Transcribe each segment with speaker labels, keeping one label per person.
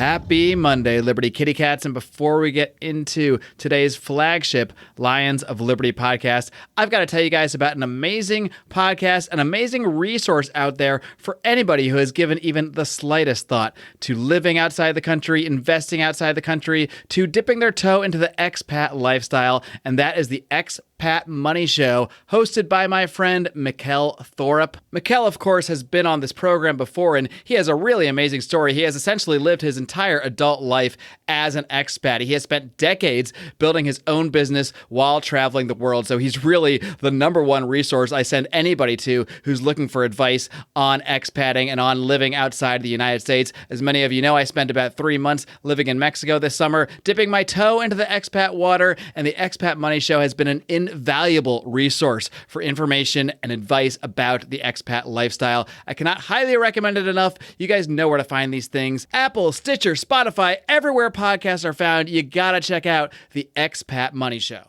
Speaker 1: Happy Monday, Liberty Kitty Cats. And before we get into today's flagship Lions of Liberty podcast, I've got to tell you guys about an amazing podcast, an amazing resource out there for anybody who has given even the slightest thought to living outside the country, investing outside the country, to dipping their toe into the expat lifestyle. And that is the Expat Money Show, hosted by my friend Mikkel Thorup. Mikkel, of course, has been on this program before, and he has a really amazing story. He has essentially lived his entire adult life as an expat. He has spent decades building his own business while traveling the world, so he's really the number one resource I send anybody to who's looking for advice on expatting and on living outside the United States. As many of you know, I spent about 3 months living in Mexico this summer, dipping my toe into the expat water, and the Expat Money Show has been an invaluable resource for information and advice about the expat lifestyle. I cannot highly recommend it enough. You guys know where to find these things. Apple, Stitcher, Spotify, everywhere podcasts are found. You gotta check out the Expat Money Show.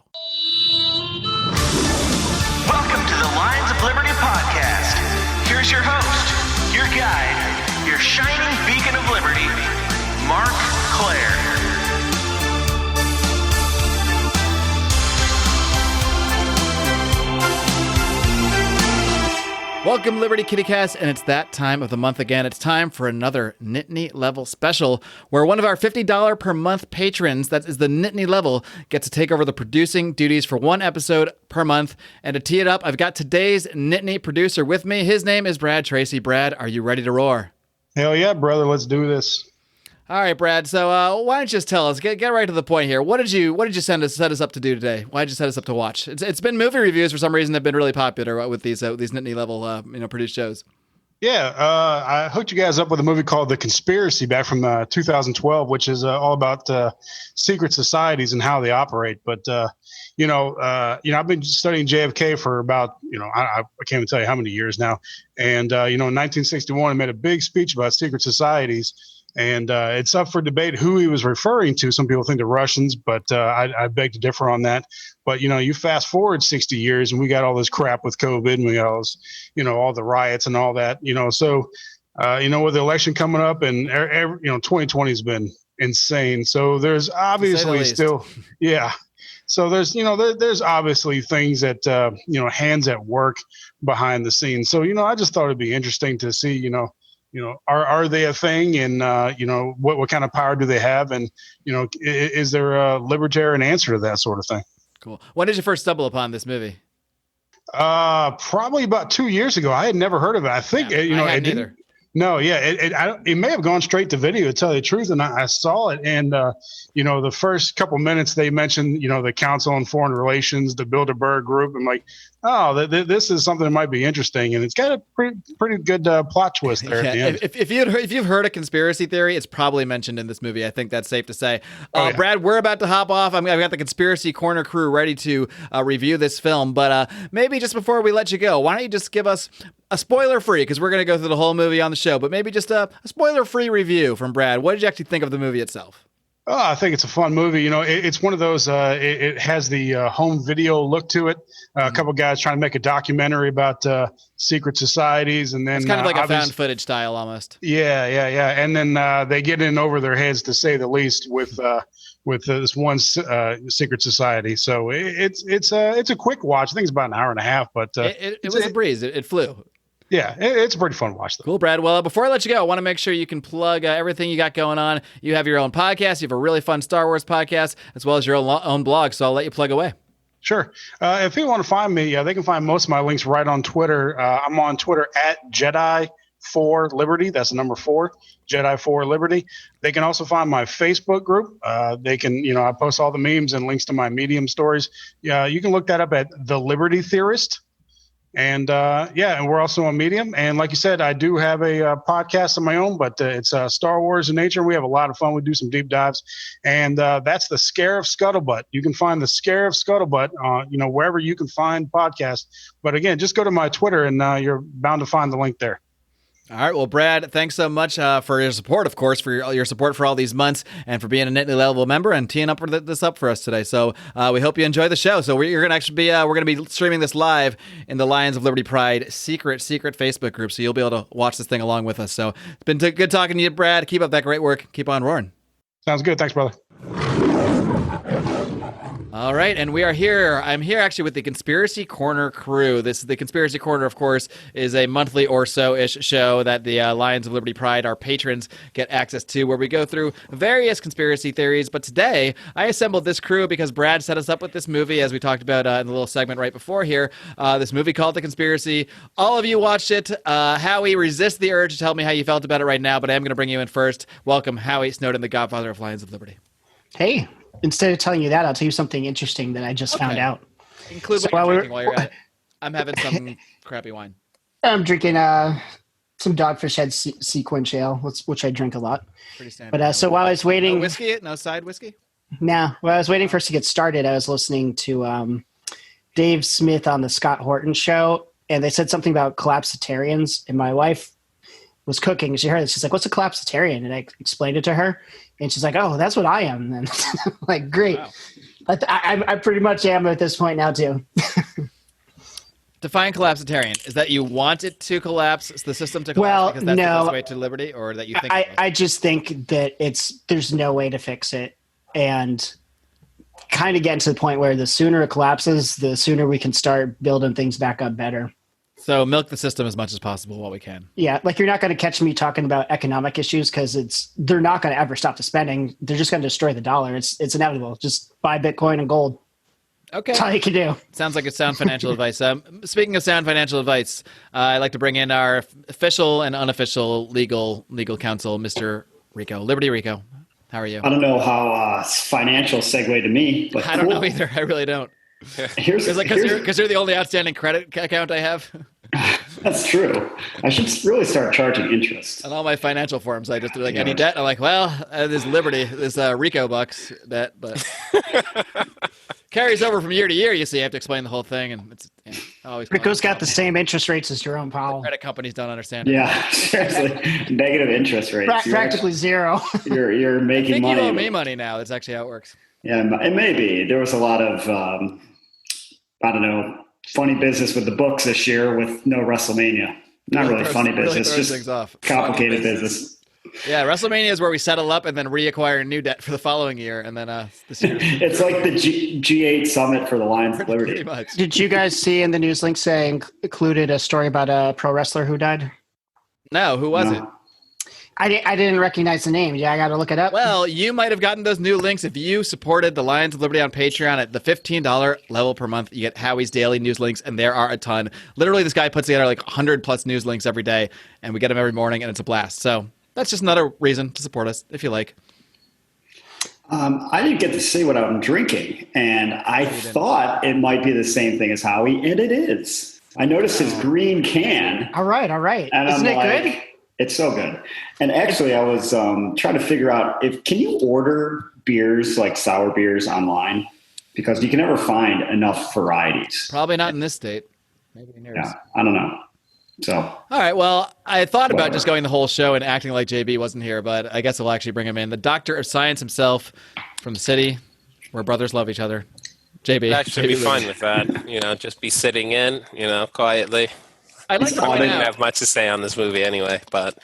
Speaker 2: Welcome to the Lions of Liberty podcast. Here's your host, your guide, your shining beacon of liberty, Mark Claire.
Speaker 1: Welcome, Liberty Kitty Cats, and it's that time of the month again. It's time for another Nittany Level special, where one of our $50 per month patrons, that is the Nittany Level, gets to take over the producing duties for one episode per month. And to tee it up, I've got today's Nittany producer with me. His name is Brad Tracy. Brad, are you ready to roar?
Speaker 3: Hell yeah, brother. Let's do this.
Speaker 1: All right, Brad. So why don't you just tell us, get right to the point here. What did you set us up to do today? Why did you set us up to watch? It's been movie reviews for some reason that have been really popular with these Nittany Level produced shows.
Speaker 3: Yeah, I hooked you guys up with a movie called The Conspiracy back from 2012, which is all about secret societies and how they operate. But I've been studying JFK for about I can't even tell you how many years now. And in 1961, I made a big speech about secret societies. And it's up for debate who he was referring to. Some people think the Russians, but I beg to differ on that. But, you fast forward 60 years and we got all this crap with COVID and we got all this, all the riots and all that, So, with the election coming up and, 2020 has been insane. So there's obviously still, yeah. So there's, there's obviously things that, hands at work behind the scenes. So, I just thought it'd be interesting to see, are they a thing, and what kind of power do they have, and is there a libertarian answer to that sort of thing?
Speaker 1: Cool. When did you first stumble upon this movie?
Speaker 3: Probably about 2 years ago. I had never heard of it. I think
Speaker 1: I hadn't either.
Speaker 3: No, yeah, it may have gone straight to video, to tell you the truth, and I saw it, and the first couple minutes they mentioned the Council on Foreign Relations, the Bilderberg Group. I'm like, oh, this is something that might be interesting, and it's got a pretty good plot twist there.
Speaker 1: Yeah,
Speaker 3: at the end.
Speaker 1: If you've heard a conspiracy theory, it's probably mentioned in this movie. I think that's safe to say.
Speaker 3: Yeah.
Speaker 1: Brad, we're about to hop off. I've got the Conspiracy Corner crew ready to review this film, but maybe just before we let you go, why don't you just give us a spoiler-free, because we're going to go through the whole movie on the show, but maybe just a spoiler-free review from Brad. What did you actually think of the movie itself?
Speaker 3: Oh, I think it's a fun movie. It's one of those, it has the home video look to it. A couple guys trying to make a documentary about secret societies. And then
Speaker 1: it's kind of like a found footage style almost.
Speaker 3: Yeah. And then they get in over their heads, to say the least, with this one secret society. So it's a quick watch. I think it's about an hour and a half, but
Speaker 1: it was a breeze. It flew.
Speaker 3: Yeah, it's a pretty fun watch, though.
Speaker 1: Cool, Brad. Well, before I let you go, I want to make sure you can plug everything you got going on. You have your own podcast. You have a really fun Star Wars podcast, as well as your own blog, so I'll let you plug away.
Speaker 3: Sure. If people want to find me, they can find most of my links right on Twitter. I'm on Twitter at Jedi4Liberty. That's the number 4, Jedi4Liberty. They can also find my Facebook group. They can, I post all the memes and links to my Medium stories. Yeah, you can look that up at the Liberty Theorist. And and we're also on Medium. And like you said, I do have a podcast of my own, but it's Star Wars in nature. We have a lot of fun. We do some deep dives. And that's the Scariff Scuttlebutt. You can find the Scariff Scuttlebutt, wherever you can find podcasts. But again, just go to my Twitter and you're bound to find the link there.
Speaker 1: All right. Well, Brad, thanks so much for your support, of course, for your support for all these months and for being a Nitty Level member and teeing up this up for us today. So we hope you enjoy the show. So we're going to actually be we're going to be streaming this live in the Lions of Liberty Pride secret Facebook group. So you'll be able to watch this thing along with us. So it's been good talking to you, Brad. Keep up that great work. Keep on roaring.
Speaker 3: Sounds good. Thanks, brother.
Speaker 1: All right, and we are here. I'm here actually with the Conspiracy Corner crew. The Conspiracy Corner, of course, is a monthly or so-ish show that the Lions of Liberty Pride, our patrons, get access to, where we go through various conspiracy theories. But today, I assembled this crew because Brad set us up with this movie, as we talked about in the little segment right before here. This movie called The Conspiracy. All of you watched it. Howie, resist the urge to tell me how you felt about it right now, but I am going to bring you in first. Welcome, Howie Snowden, the godfather of Lions of Liberty.
Speaker 4: Hey. Instead of telling you that, I'll tell you something interesting that I just found out.
Speaker 1: Include what you're drinking while you're at it. I'm having some crappy wine. I'm
Speaker 4: drinking some Dogfish Head Sequence Ale, which I drink a lot.
Speaker 1: Pretty standard.
Speaker 4: But so while I was waiting...
Speaker 1: No whiskey? No side whiskey?
Speaker 4: No. While I was waiting for us to get started, I was listening to Dave Smith on the Scott Horton show, and they said something about collapsitarians, and my wife was cooking. She heard it. She's like, "What's a collapsitarian?" And I explained it to her, and she's like, "Oh, that's what I am." And like, great. Wow. I pretty much am at this point now too.
Speaker 1: Define collapsitarian. Is that you want it to collapse, the system to collapse, because that's the best way to liberty, or that you think?
Speaker 4: I just think that there's no way to fix it, and kind of getting to the point where the sooner it collapses, the sooner we can start building things back up better.
Speaker 1: So milk the system as much as possible while we can.
Speaker 4: Yeah, like you're not going to catch me talking about economic issues because they're not going to ever stop the spending. They're just going to destroy the dollar. It's inevitable. Just buy Bitcoin and gold.
Speaker 1: Okay.
Speaker 4: That's all you can do.
Speaker 1: Sounds like it's sound financial advice. Speaking of sound financial advice, I'd like to bring in our official and unofficial legal counsel, Mr. Rico. Liberty Rico. How are you?
Speaker 5: I don't know how financial segue to me, but
Speaker 1: I don't know either. I really don't. Because you're the only outstanding credit account I have.
Speaker 5: That's true. I should really start charging interest.
Speaker 1: On all my financial forms, I just do like any debt. I'm like, well, there's Liberty, there's Rico bucks debt, but carries over from year to year. You see, I have to explain the whole thing, and it's always.
Speaker 4: Rico's got the same interest rates as Jerome Powell.
Speaker 1: Credit companies don't understand it.
Speaker 5: Yeah, seriously, negative interest rates.
Speaker 4: Practically zero.
Speaker 5: You're making money.
Speaker 1: You owe me money now. That's actually how it works.
Speaker 5: Yeah, it may be. There was a lot of, I don't know, funny business with the books this year with no WrestleMania. Not really funny business, just complicated business.
Speaker 1: Yeah, WrestleMania is where we settle up and then reacquire new debt for the following year, and then this year.
Speaker 5: It's like the G8 summit for the Lions of Liberty.
Speaker 1: Pretty much.
Speaker 4: Did you guys see in the news link saying included a story about a pro wrestler who died?
Speaker 1: No, who was it?
Speaker 4: I didn't recognize the name. Yeah, I got to look it up.
Speaker 1: Well, you might have gotten those new links if you supported the Lions of Liberty on Patreon at the $15 level per month. You get Howie's daily news links, and there are a ton. Literally, this guy puts together like 100+ news links every day, and we get them every morning, and it's a blast. So that's just another reason to support us, if you like.
Speaker 5: I didn't get to see what I'm drinking, and I thought it might be the same thing as Howie, and it is. I noticed his green can.
Speaker 4: All right.
Speaker 5: And
Speaker 4: Isn't
Speaker 5: it
Speaker 4: good?
Speaker 5: It's so good. And actually, I was trying to figure out can you order beers like sour beers online? Because you can never find enough varieties.
Speaker 1: Probably not in this state. Maybe in yours.
Speaker 5: Yeah, I don't know. So.
Speaker 1: All right. Well, I thought about just going the whole show and acting like JB wasn't here, but I guess we'll actually bring him in. The doctor of science himself from the city where brothers love each other. JB.
Speaker 6: I should be fine with that. Just be sitting in, quietly.
Speaker 1: I'd like to
Speaker 6: I didn't have much to say on this movie anyway, but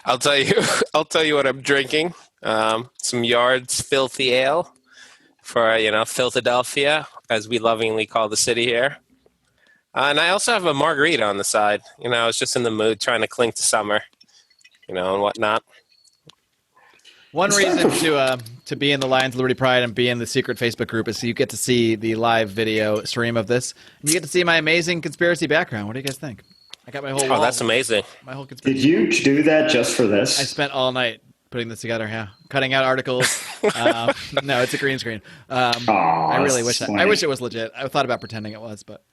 Speaker 6: I'll tell you what I'm drinking. Some Yards Filthy Ale for, Philadelphia, as we lovingly call the city here. And I also have a margarita on the side. I was just in the mood trying to cling to summer, and whatnot.
Speaker 1: One reason to be in the Lions Liberty Pride and be in the secret Facebook group is so you get to see the live video stream of this, and you get to see my amazing conspiracy background. What do you guys think? I got my whole wall.
Speaker 6: Oh, that's amazing.
Speaker 1: My whole conspiracy.
Speaker 5: Did you do that just for this?
Speaker 1: I spent all night putting this together, cutting out articles. No, it's a green screen. I really wish I wish it was legit. I thought about pretending it was, but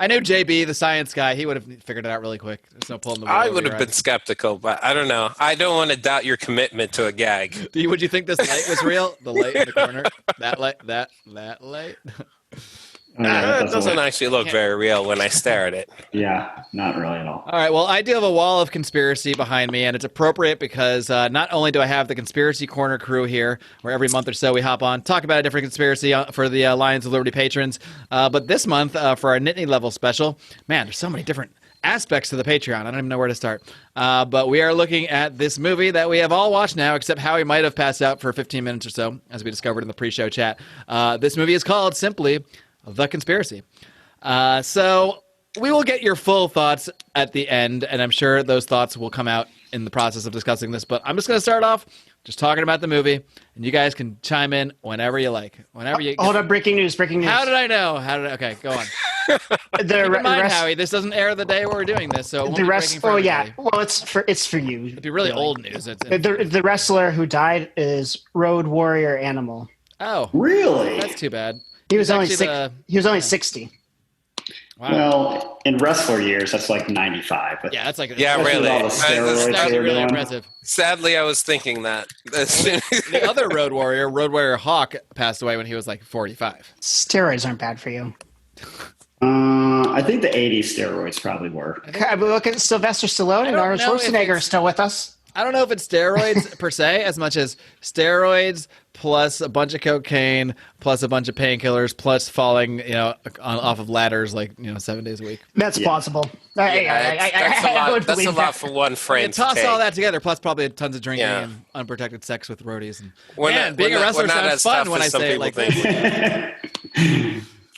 Speaker 1: I knew JB, the science guy. He would have figured it out really quick. There's no pulling the wool.
Speaker 6: I would have been skeptical, but I don't know. I don't want to doubt your commitment to a gag.
Speaker 1: Would you think this light was real? The light in the corner? That light? That light?
Speaker 5: That
Speaker 6: doesn't actually look very real when I stare at it.
Speaker 5: Yeah, not really at all.
Speaker 1: All right, well, I do have a wall of conspiracy behind me, and it's appropriate because not only do I have the Conspiracy Corner crew here, where every month or so we hop on, talk about a different conspiracy for the Lions of Liberty patrons, but this month for our Nittany level special, man, there's so many different aspects to the Patreon. I don't even know where to start. But we are looking at this movie that we have all watched now, except Howie might have passed out for 15 minutes or so, as we discovered in the pre-show chat. This movie is called simply The Conspiracy. So we will get your full thoughts at the end, and I'm sure those thoughts will come out in the process of discussing this. But I'm just going to start off just talking about the movie, and you guys can chime in whenever you like. Whenever you
Speaker 4: hold up, breaking news.
Speaker 1: How did I know? Okay, go on. Keep in mind, Howie, this doesn't air the day we're doing this, so it won't
Speaker 4: the
Speaker 1: be
Speaker 4: rest.
Speaker 1: breaking for everybody.
Speaker 4: Well, it's for you.
Speaker 1: It'd be really old news.
Speaker 4: The wrestler who died is Road Warrior Animal.
Speaker 1: Oh,
Speaker 5: really?
Speaker 1: That's too bad.
Speaker 4: He was only 60.
Speaker 1: Wow.
Speaker 5: Well, in wrestler years, that's like 95. But
Speaker 1: Yeah, that's like
Speaker 6: really.
Speaker 5: all the steroids
Speaker 1: That's
Speaker 5: they were
Speaker 1: really
Speaker 5: doing.
Speaker 1: impressive.
Speaker 6: Sadly, I was thinking that.
Speaker 1: The other Road Warrior Hawk, passed away when he was like 45.
Speaker 4: Steroids aren't bad for you.
Speaker 5: I think the 80s steroids probably were.
Speaker 4: Look at Sylvester Stallone and Arnold Schwarzenegger are still with us.
Speaker 1: I don't know if it's steroids per se, as much as steroids plus a bunch of cocaine plus a bunch of painkillers plus falling, off of ladders 7 days a week.
Speaker 4: That's plausible.
Speaker 6: That's a lot for one frame.
Speaker 1: Toss all that together, plus probably tons of drinking and unprotected sex with roadies. And being a wrestler sounds fun when I say it like this.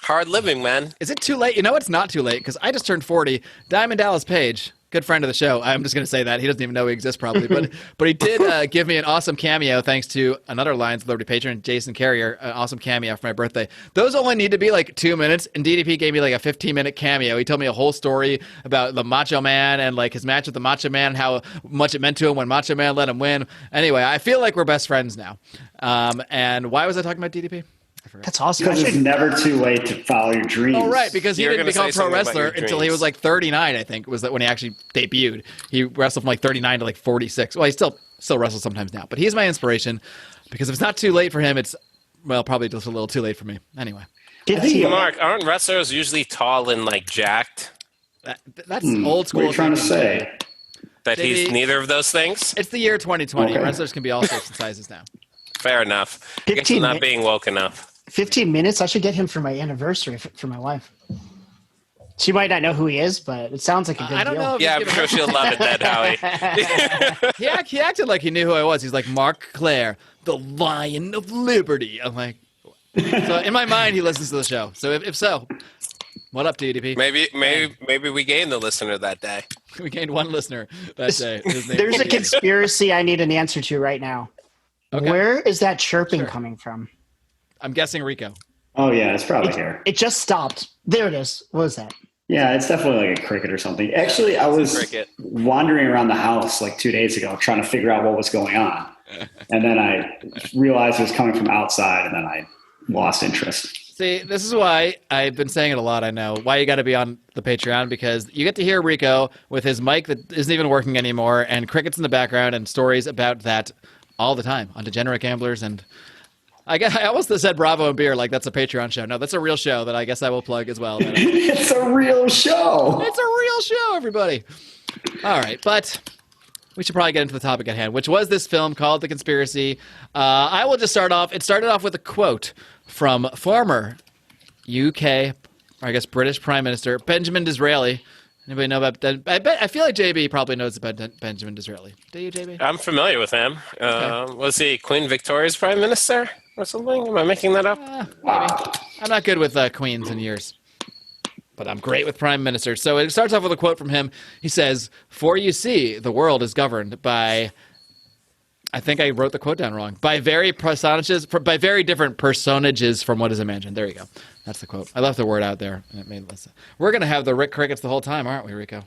Speaker 6: Hard living, man.
Speaker 1: Is it too late? You know, it's not too late because I just turned 40. Diamond Dallas Page, good friend of the show. I'm just going to say that. He doesn't even know he exists probably. But he did give me an awesome cameo thanks to another Lions of Liberty patron, Jason Carrier, an awesome cameo for my birthday. Those only need to be like 2 minutes, and DDP gave me like a 15-minute cameo. He told me a whole story about the Macho Man and like his match with the Macho Man, how much it meant to him when Macho Man let him win. Anyway, I feel like we're best friends now. And why was I talking about DDP?
Speaker 4: That's awesome.
Speaker 5: Because it's never too late to follow your dreams.
Speaker 1: Oh, right, because he didn't become a pro wrestler until he was like 39, I think, was that when he actually debuted. He wrestled from like 39 to like 46. Well, he still wrestles sometimes now, but he's my inspiration because if it's not too late for him, it's, well, probably just a little too late for me. Anyway.
Speaker 6: Mark, aren't wrestlers usually tall and like jacked?
Speaker 1: That's old school.
Speaker 5: What are you trying to say?
Speaker 6: That he's neither of those things?
Speaker 1: It's the year 2020.
Speaker 5: Okay.
Speaker 1: Wrestlers can be all sorts of sizes now.
Speaker 6: Fair enough. I guess I'm not being woke enough.
Speaker 4: 15 minutes? I should get him for my anniversary for my wife. She might not know who he is, but it sounds like a good deal.
Speaker 1: I don't know.
Speaker 6: Yeah, I'm sure she'll love it then, Howie.
Speaker 1: He acted like he knew who I was. He's like, Mark Claire, the Lion of Liberty. I'm like, so in my mind, he listens to the show. So if so, what up, DDP?
Speaker 6: Maybe we gained the listener that day.
Speaker 1: We gained one listener that day.
Speaker 4: There's a conspiracy I need an answer to right now. Okay. Where is that chirping coming from?
Speaker 1: I'm guessing Rico.
Speaker 5: Oh, yeah, it's probably here.
Speaker 4: It just stopped. There it is. What was that?
Speaker 5: Yeah, it's definitely like a cricket or something. Actually, I was wandering around the house like 2 days ago trying to figure out what was going on. And then I realized it was coming from outside, and then I lost interest.
Speaker 1: See, this is why I've been saying it a lot, I know, why you got to be on the Patreon, because you get to hear Rico with his mic that isn't even working anymore, and crickets in the background, and stories about that all the time on Degenerate Gamblers, and I almost said Bravo and Beer like that's a Patreon show. No, that's a real show that I guess I will plug as well.
Speaker 5: It's a real show.
Speaker 1: It's a real show, everybody. All right, but we should probably get into the topic at hand, which was this film called The Conspiracy. I will just start off. It started off with a quote from former UK, or I guess British Prime Minister Benjamin Disraeli. Anybody know about that? I feel like JB probably knows about Benjamin Disraeli. Do you, JB?
Speaker 6: I'm familiar with him. Okay. Was he Queen Victoria's Prime Minister or something? Am I making that up?
Speaker 1: Maybe. I'm not good with queens and years, but I'm great with prime ministers. So it starts off with a quote from him. He says, "For you see, the world is governed by," I think I wrote the quote down wrong, by very different personages from what is imagined. There you go. That's the quote. I left the word out there, and it made less. We're going to have the Rick Crickets the whole time, aren't we, Rico?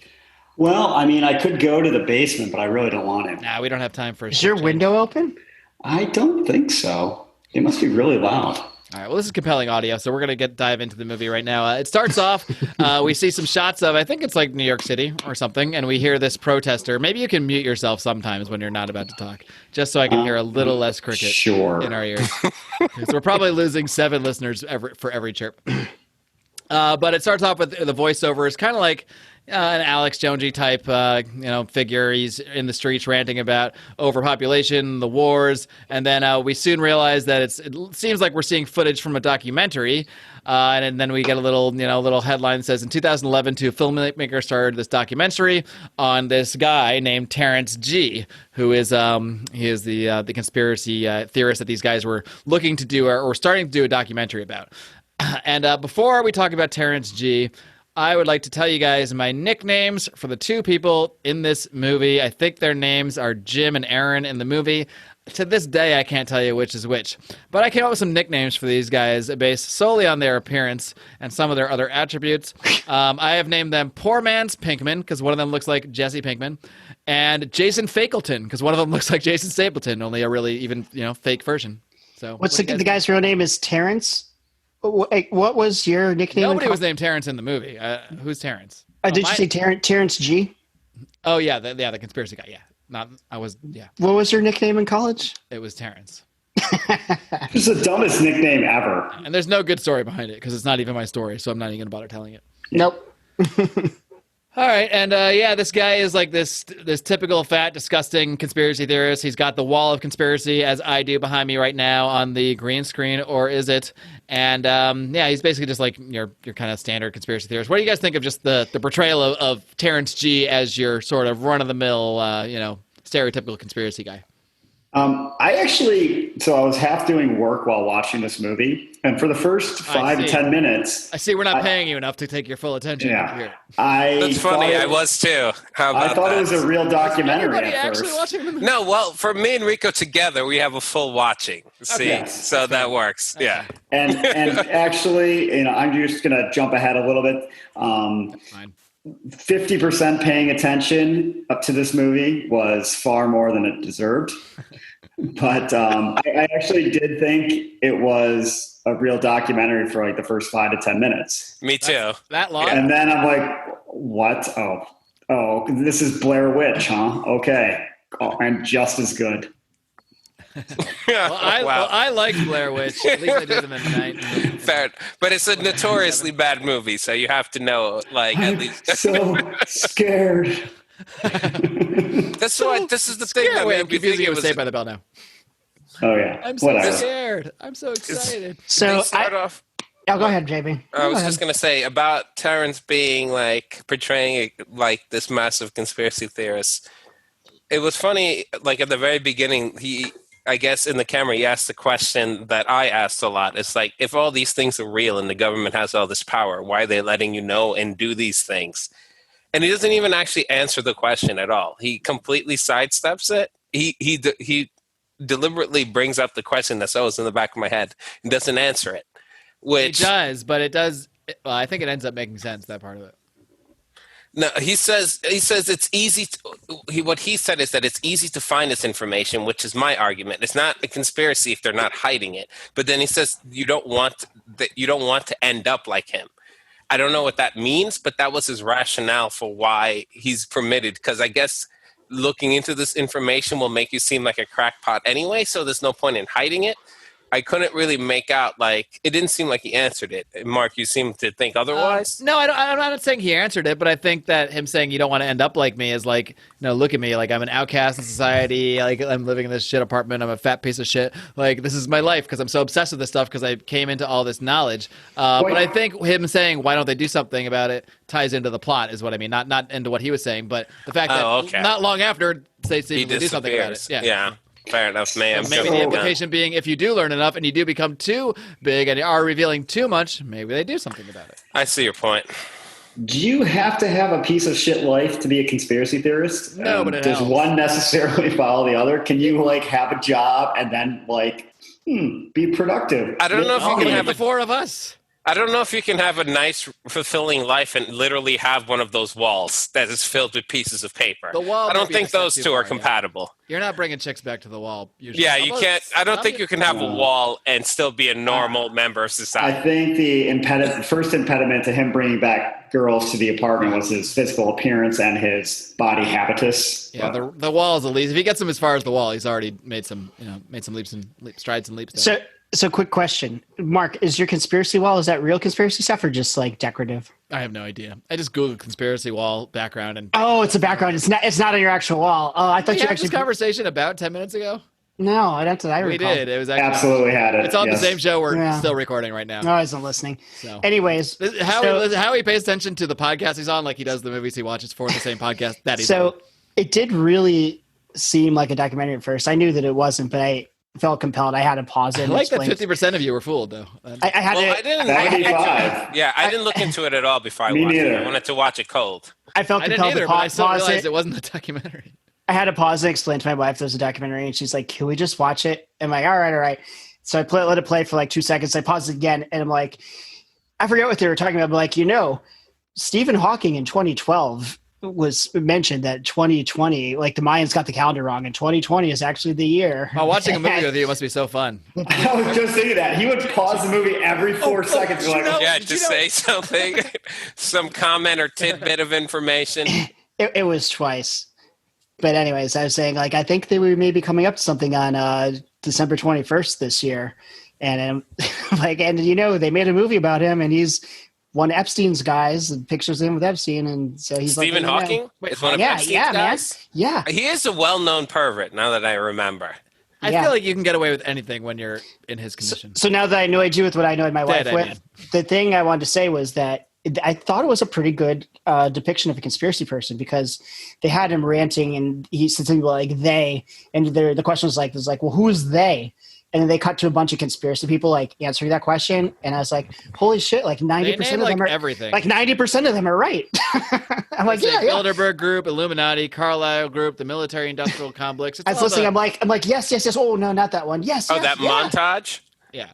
Speaker 5: Well, I mean, I could go to the basement, but I really don't want to.
Speaker 1: Nah, we don't have time for it.
Speaker 4: Is your window open?
Speaker 5: I don't think so. It must be really loud.
Speaker 1: All right, well, this is compelling audio, so we're going to dive into the movie right now. It starts off, we see some shots of, I think it's like New York City or something, and we hear this protester. Maybe you can mute yourself sometimes when you're not about to talk, just so I can hear a little less cricket in our ears. So we're probably losing 7 listeners for every chirp. But it starts off with the voiceover is kind of like an Alex Jonesy type, figure. He's in the streets ranting about overpopulation, the wars, and then we soon realize that it seems like we're seeing footage from a documentary. And then we get a little headline that says, in 2011, two filmmakers started this documentary on this guy named Terrence G, who is the conspiracy theorist that these guys were looking to do or starting to do a documentary about. And before we talk about Terrence G, I would like to tell you guys my nicknames for the two people in this movie. I think their names are Jim and Aaron in the movie. To this day, I can't tell you which is which. But I came up with some nicknames for these guys based solely on their appearance and some of their other attributes. I have named them Poor Man's Pinkman, because one of them looks like Jesse Pinkman, and Jason Fakelton, because one of them looks like Jason Stapleton, only a really even fake version. So
Speaker 4: what's the guy's real name is Terrence? What was your nickname?
Speaker 1: Nobody was named Terrence in the movie. Who's Terrence?
Speaker 4: Did you say Terrence G?
Speaker 1: Oh yeah, the conspiracy guy. Yeah,
Speaker 4: What was your nickname in college?
Speaker 1: It was Terrence.
Speaker 5: It's the dumbest nickname ever.
Speaker 1: And there's no good story behind it because it's not even my story, so I'm not even gonna bother telling it.
Speaker 4: Nope.
Speaker 1: All right, and this guy is like this typical fat, disgusting conspiracy theorist. He's got the wall of conspiracy, as I do behind me right now on the green screen, or is it? And he's basically just like your kind of standard conspiracy theorist. What do you guys think of just the portrayal of Terrence G as your sort of run-of-the-mill, stereotypical conspiracy guy?
Speaker 5: I was half doing work while watching this movie, and for the first 5 to 10 minutes,
Speaker 1: I see we're not paying you enough to take your full attention.
Speaker 5: Yeah,
Speaker 6: that's funny. I was too. How about
Speaker 5: I thought it was a real documentary at first.
Speaker 1: Watching the movie?
Speaker 6: No, well, for me and Rico together, we have a full watching. See,
Speaker 5: Yes.
Speaker 6: so that works.
Speaker 1: Okay.
Speaker 6: Yeah.
Speaker 5: And actually, I'm just gonna jump ahead a little bit.
Speaker 1: That's fine.
Speaker 5: 50% paying attention up to this movie was far more than it deserved. But I actually did think it was a real documentary for like the first 5 to 10 minutes.
Speaker 6: Me too.
Speaker 1: That long?
Speaker 5: And then I'm like, what? Oh, this is Blair Witch, huh? Okay. Oh, and just as good.
Speaker 1: Well, I liked Blair Witch. At least I did in the night.
Speaker 6: Fair, but it's a notoriously bad movie, so you have to know, like, at least.
Speaker 5: So scared.
Speaker 6: That's why. This is the thing that
Speaker 1: Wait,
Speaker 6: made
Speaker 1: I'm
Speaker 6: me
Speaker 1: confusing
Speaker 6: think
Speaker 1: you
Speaker 6: it
Speaker 1: with
Speaker 6: was.
Speaker 1: Saved by the Bell now.
Speaker 5: Oh yeah.
Speaker 1: I'm so
Speaker 5: Whatever.
Speaker 1: scared. I'm so excited.
Speaker 4: So
Speaker 6: They start off.
Speaker 4: go ahead, JB.
Speaker 6: I was just gonna say about Terrence being like portraying like this massive conspiracy theorist. It was funny, like at the very beginning, I guess in the camera, he asked the question that I asked a lot. It's like, if all these things are real and the government has all this power, why are they letting you know and do these things? And he doesn't even actually answer the question at all. He completely sidesteps it. He deliberately brings up the question that's always in the back of my head and doesn't answer it. Which
Speaker 1: It does, but it does. Well, I think it ends up making sense, that part of it.
Speaker 6: No, he says it's easy. What he said is that it's easy to find this information, which is my argument. It's not a conspiracy if they're not hiding it. But then he says you don't want to end up like him. I don't know what that means, but that was his rationale for why he's permitted. Because I guess looking into this information will make you seem like a crackpot anyway. So there's no point in hiding it. I couldn't really make out, like, it didn't seem like he answered it. Mark, you seem to think otherwise?
Speaker 1: No, I'm not saying he answered it, but I think that him saying you don't want to end up like me is like, look at me, like I'm an outcast in society, like I'm living in this shit apartment, I'm a fat piece of shit, like this is my life because I'm so obsessed with this stuff because I came into all this knowledge. But I think him saying why don't they do something about it ties into the plot is what I mean, not into what he was saying, but the fact that not long after they seem to do something about it.
Speaker 6: Yeah. Fair enough, man.
Speaker 1: Maybe the implication being if you do learn enough and you do become too big and are revealing too much, maybe they do something about it.
Speaker 6: I see your point.
Speaker 5: Do you have to have a piece of shit life to be a conspiracy theorist?
Speaker 1: No, but it
Speaker 5: does
Speaker 1: helps.
Speaker 5: one necessarily follow the other? Can you like have a job and then like be productive?
Speaker 6: I don't know if you can have
Speaker 1: the four of us.
Speaker 6: I don't know if you can have a nice, fulfilling life and literally have one of those walls that is filled with pieces of paper.
Speaker 1: The wall.
Speaker 6: I don't think those two are compatible.
Speaker 1: You're not bringing chicks back to the wall. Usually.
Speaker 6: Yeah, you can't. I don't think you can have a wall and still be a normal member of society.
Speaker 5: I think the first impediment to him bringing back girls to the apartment was his physical appearance and his body habitus.
Speaker 1: Yeah, the wall is the least. If he gets him as far as the wall, he's already made some leaps and strides and leaps.
Speaker 4: So So quick question. Mark, is your conspiracy wall, is that real conspiracy stuff or just like decorative?
Speaker 1: I have no idea. I just Googled conspiracy wall background and
Speaker 4: Oh, it's a background. It's not on your actual wall. Oh, I thought
Speaker 1: we
Speaker 4: you
Speaker 1: had
Speaker 4: actually
Speaker 1: this conversation about 10 minutes ago.
Speaker 4: No, I don't. I
Speaker 1: We
Speaker 4: recall.
Speaker 1: did. It was actually
Speaker 5: Absolutely had it.
Speaker 1: It's on
Speaker 5: yes.
Speaker 1: the same show we're
Speaker 4: Yeah.
Speaker 1: still recording right now.
Speaker 4: No, I wasn't listening.
Speaker 1: So.
Speaker 4: Anyways,
Speaker 1: How he pays attention to the podcast he's on, like he does the movies he watches for the same podcast that he's on.
Speaker 4: so it did really seem like a documentary at first. I knew that it wasn't, but I felt compelled. I had to pause it.
Speaker 1: I
Speaker 4: and
Speaker 1: like that
Speaker 4: explain.
Speaker 1: 50% of you were fooled, though.
Speaker 4: I had
Speaker 6: Well,
Speaker 4: to.
Speaker 6: I didn't.
Speaker 5: 95.
Speaker 6: Yeah, I didn't look into it at all before I
Speaker 5: Me
Speaker 6: watched it.
Speaker 5: neither.
Speaker 6: I wanted to watch it cold.
Speaker 4: I felt
Speaker 1: I didn't
Speaker 4: compelled
Speaker 1: either,
Speaker 4: to
Speaker 1: but I still
Speaker 4: pause
Speaker 1: realized
Speaker 4: it.
Speaker 1: it wasn't a documentary.
Speaker 4: I had to pause and explain to my wife there was a documentary, and she's like, "Can we just watch it?" I'm like, "All right." So I let it play for like 2 seconds. I paused it again, and I'm like, I forget what they were talking about. But like, Stephen Hawking in 2012 was mentioned that 2020, like the Mayans got the calendar wrong, and 2020 is actually the year.
Speaker 1: Oh, watching a movie with you must be so fun.
Speaker 5: I was just thinking that. He would pause the movie every 4 seconds. Like,
Speaker 6: Yeah, just say something, some comment or tidbit of information.
Speaker 4: It was twice. But anyways, I was saying, like, I think that we may be coming up to something on December 21st this year. And they made a movie about him, and he's one of Epstein's guys, and pictures of him with Epstein. And so he's
Speaker 6: Stephen
Speaker 4: like,
Speaker 6: Hawking is one of
Speaker 4: yeah,
Speaker 6: Epstein's
Speaker 4: yeah, man.
Speaker 6: guys.
Speaker 4: Yeah.
Speaker 6: He is a well-known pervert. Now that I remember.
Speaker 1: I
Speaker 4: Yeah.
Speaker 1: feel like you can get away with anything when you're in his condition.
Speaker 4: So now that I annoyed you with what I annoyed my wife
Speaker 1: Dead, I
Speaker 4: with,
Speaker 1: mean.
Speaker 4: the thing I wanted to say was that I thought it was a pretty good depiction of a conspiracy person, because they had him ranting, and he said something like "they," and the question was like, well, who is they? And then they cut to a bunch of conspiracy people like answering that question, and I was like, holy shit! Like 90% of them are
Speaker 1: everything.
Speaker 4: Like 90% of them are right. I'm like, yeah.
Speaker 1: Bilderberg Group, Illuminati, Carlyle Group, the military-industrial complex.
Speaker 4: I was listening. I'm like, yes. Oh no, not that one. Yes.
Speaker 6: Oh,
Speaker 4: yes,
Speaker 6: that
Speaker 4: yeah.
Speaker 6: montage.
Speaker 1: Yeah.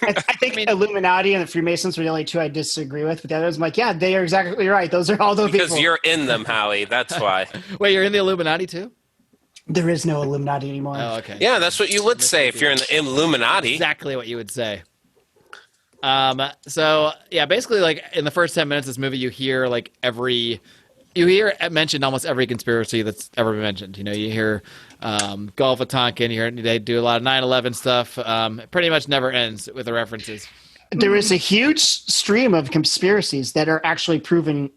Speaker 4: I think Illuminati and the Freemasons were the only two I disagree with. But the others, I'm like, yeah, they are exactly right. Those are all those
Speaker 6: Because
Speaker 4: people.
Speaker 6: you're in them, Howie. That's why.
Speaker 1: Wait, you're in the Illuminati too?
Speaker 4: There is no Illuminati anymore.
Speaker 1: Oh, okay.
Speaker 6: Yeah, that's what you would say if you're in the Illuminati.
Speaker 1: Exactly what you would say. So yeah, basically, like in the first 10 minutes of this movie, you hear mentioned almost every conspiracy that's ever been mentioned. You hear Gulf of Tonkin. They do a lot of 9/11 stuff. It pretty much never ends with the references.
Speaker 4: There is a huge stream of conspiracies that are actually proven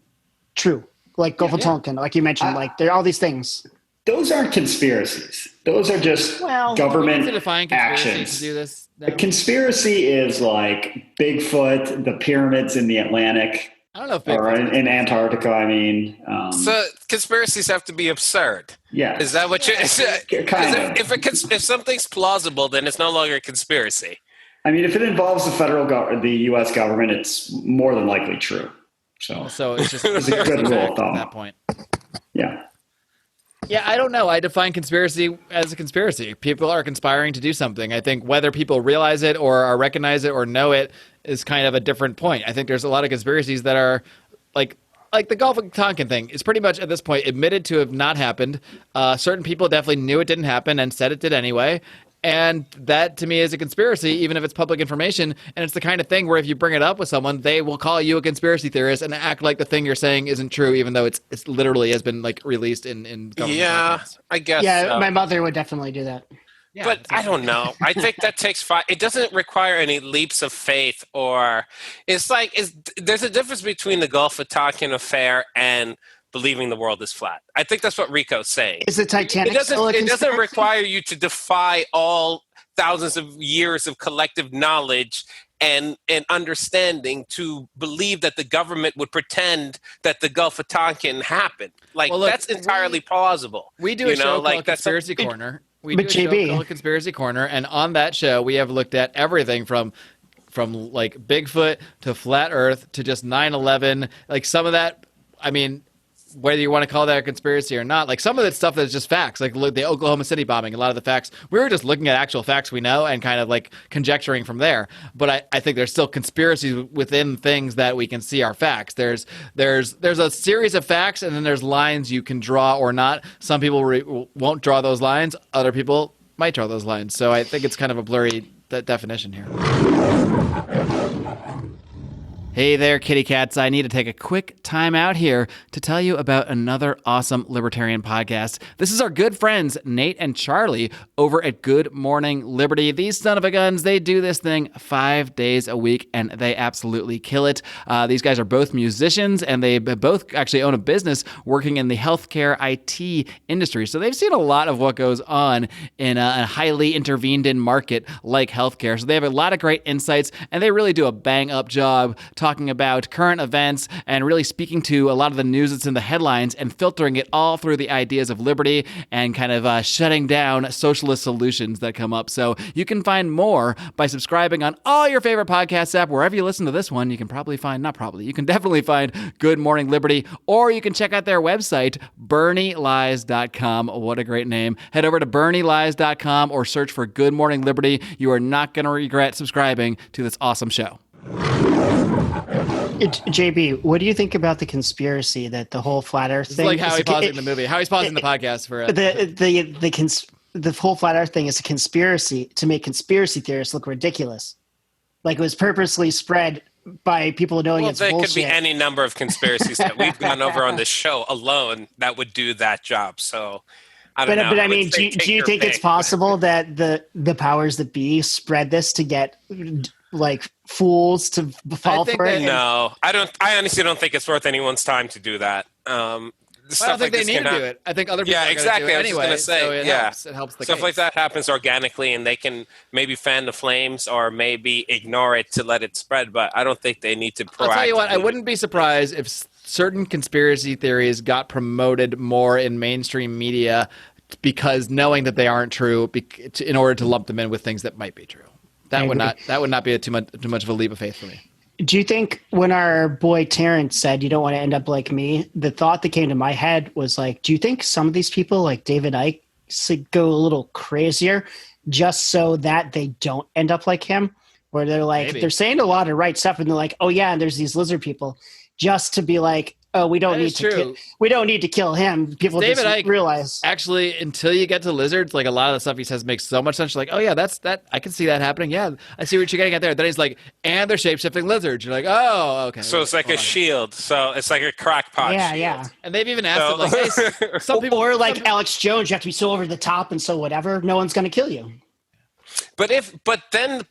Speaker 4: true, like Gulf of Tonkin, like you mentioned. Like there are all these things.
Speaker 5: those aren't conspiracies. Those are just
Speaker 1: We
Speaker 5: government
Speaker 1: need to define conspiracy
Speaker 5: actions.
Speaker 1: to do this.
Speaker 5: A conspiracy is like Bigfoot, the pyramids in the Atlantic,
Speaker 1: I don't know if
Speaker 5: or
Speaker 1: Bigfoot's
Speaker 5: in Antarctica. I mean,
Speaker 6: So conspiracies have to be absurd.
Speaker 5: yeah,
Speaker 6: Is that what you?
Speaker 5: kind of.
Speaker 6: If something's plausible, then it's no longer a conspiracy.
Speaker 5: I mean, if it involves the U.S. government, it's more than likely true. So
Speaker 1: it's just
Speaker 5: it's a good rule of
Speaker 1: at
Speaker 5: thumb.
Speaker 1: that point.
Speaker 5: Yeah.
Speaker 1: Yeah, I don't know. I define conspiracy as a conspiracy. People are conspiring to do something. I think whether people realize it or recognize it or know it is kind of a different point. I think there's a lot of conspiracies that are like the Gulf of Tonkin thing is pretty much at this point admitted to have not happened. Certain people definitely knew it didn't happen and said it did anyway. And that to me is a conspiracy, even if it's public information. And it's the kind of thing where if you bring it up with someone, they will call you a conspiracy theorist and act like the thing you're saying isn't true, even though it's literally has been like released in government documents.
Speaker 6: I guess.
Speaker 4: Yeah,
Speaker 6: so.
Speaker 4: my mother would definitely do that.
Speaker 1: Yeah,
Speaker 6: But I don't know. I think that takes it doesn't require any leaps of faith, or it's like there's a difference between the Gulf of Tonkin affair and believing the world is flat. I think that's what Rico's saying.
Speaker 4: Is the Titanic
Speaker 6: It doesn't
Speaker 4: still a conspiracy?
Speaker 6: require you to defy all thousands of years of collective knowledge and understanding to believe that the government would pretend that the Gulf of Tonkin happened. Like,
Speaker 1: Well, look,
Speaker 6: that's entirely plausible.
Speaker 1: We do a show called Conspiracy Corner. We do
Speaker 4: But
Speaker 1: a show
Speaker 4: JB.
Speaker 1: called Conspiracy Corner, and on that show, we have looked at everything from like Bigfoot to flat Earth to just 9/11. Like some of that, I mean, whether you want to call that a conspiracy or not, like some of that stuff that's just facts, like the Oklahoma City bombing, a lot of the facts, we were just looking at actual facts we know and kind of like conjecturing from there. But I think there's still conspiracies within things that we can see are facts. There's a series of facts, and then there's lines you can draw or not. Some people won't draw those lines. Other people might draw those lines. So I think it's kind of a blurry definition here. Hey there, kitty cats. I need to take a quick time out here to tell you about another awesome libertarian podcast. This is our good friends, Nate and Charlie, over at Good Morning Liberty. These son of a guns, they do this thing 5 days a week, and they absolutely kill it. These guys are both musicians, and they both actually own a business working in the healthcare IT industry. So they've seen a lot of what goes on in a highly intervened in market like healthcare. So they have a lot of great insights, and they really do a bang-up job talking about current events and really speaking to a lot of the news that's in the headlines and filtering it all through the ideas of liberty and kind of shutting down socialist solutions that come up. So you can find more by subscribing on all your favorite podcast app. Wherever you listen to this one, you can you can definitely find Good Morning Liberty, or you can check out their website, BernieLies.com. What a great name. Head over to BernieLies.com or search for Good Morning Liberty. You are not going to regret subscribing to this awesome show.
Speaker 4: JB, what do you think about the conspiracy that the whole flat Earth thing?
Speaker 1: It's like how he's pausing the movie, how he's pausing the podcast for
Speaker 4: the whole flat Earth thing is a conspiracy to make conspiracy theorists look ridiculous. Like it was purposely spread by people knowing it's bullshit.
Speaker 6: There could be any number of conspiracies that we've gone over on this show alone that would do that job. So I don't know. But
Speaker 4: I mean, do you think it's possible that the powers that be spread this to get like fools to fall for it?
Speaker 6: No, I don't. I honestly don't think it's worth anyone's time to do that.
Speaker 1: I don't think they need to do it. I think other people are
Speaker 6: exactly.
Speaker 1: going to do it anyway.
Speaker 6: Say,
Speaker 1: so it helps the
Speaker 6: stuff
Speaker 1: case.
Speaker 6: like that happens organically, and they can maybe fan the flames or maybe ignore it to let it spread. But I don't think they need to.
Speaker 1: I'll tell you what. I wouldn't be surprised if certain conspiracy theories got promoted more in mainstream media because knowing that they aren't true, in order to lump them in with things that might be true. That would not be too much of a leap of faith for me.
Speaker 4: Do you think when our boy Terrence said you don't want to end up like me, the thought that came to my head was like, do you think some of these people like David Icke go a little crazier just so that they don't end up like him? Where they're like, they're saying a lot of right stuff and they're like, oh yeah, and there's these lizard people, just to be like, oh, we don't need to kill him. People
Speaker 1: David
Speaker 4: just
Speaker 1: Icke
Speaker 4: realize.
Speaker 1: Actually, until you get to lizards, like a lot of the stuff he says makes so much sense. You're like, oh yeah, that's that. I can see that happening. Yeah, I see what you're getting at there. Then he's like, and they're shape-shifting lizards. You're like, oh, okay.
Speaker 6: So it's like a shield. So it's like a crackpot shield.
Speaker 4: Yeah.
Speaker 1: And they've even asked him, like, hey, some people,
Speaker 4: or like Alex Jones, you have to be so over the top and so whatever. No one's going to kill you.
Speaker 6: But then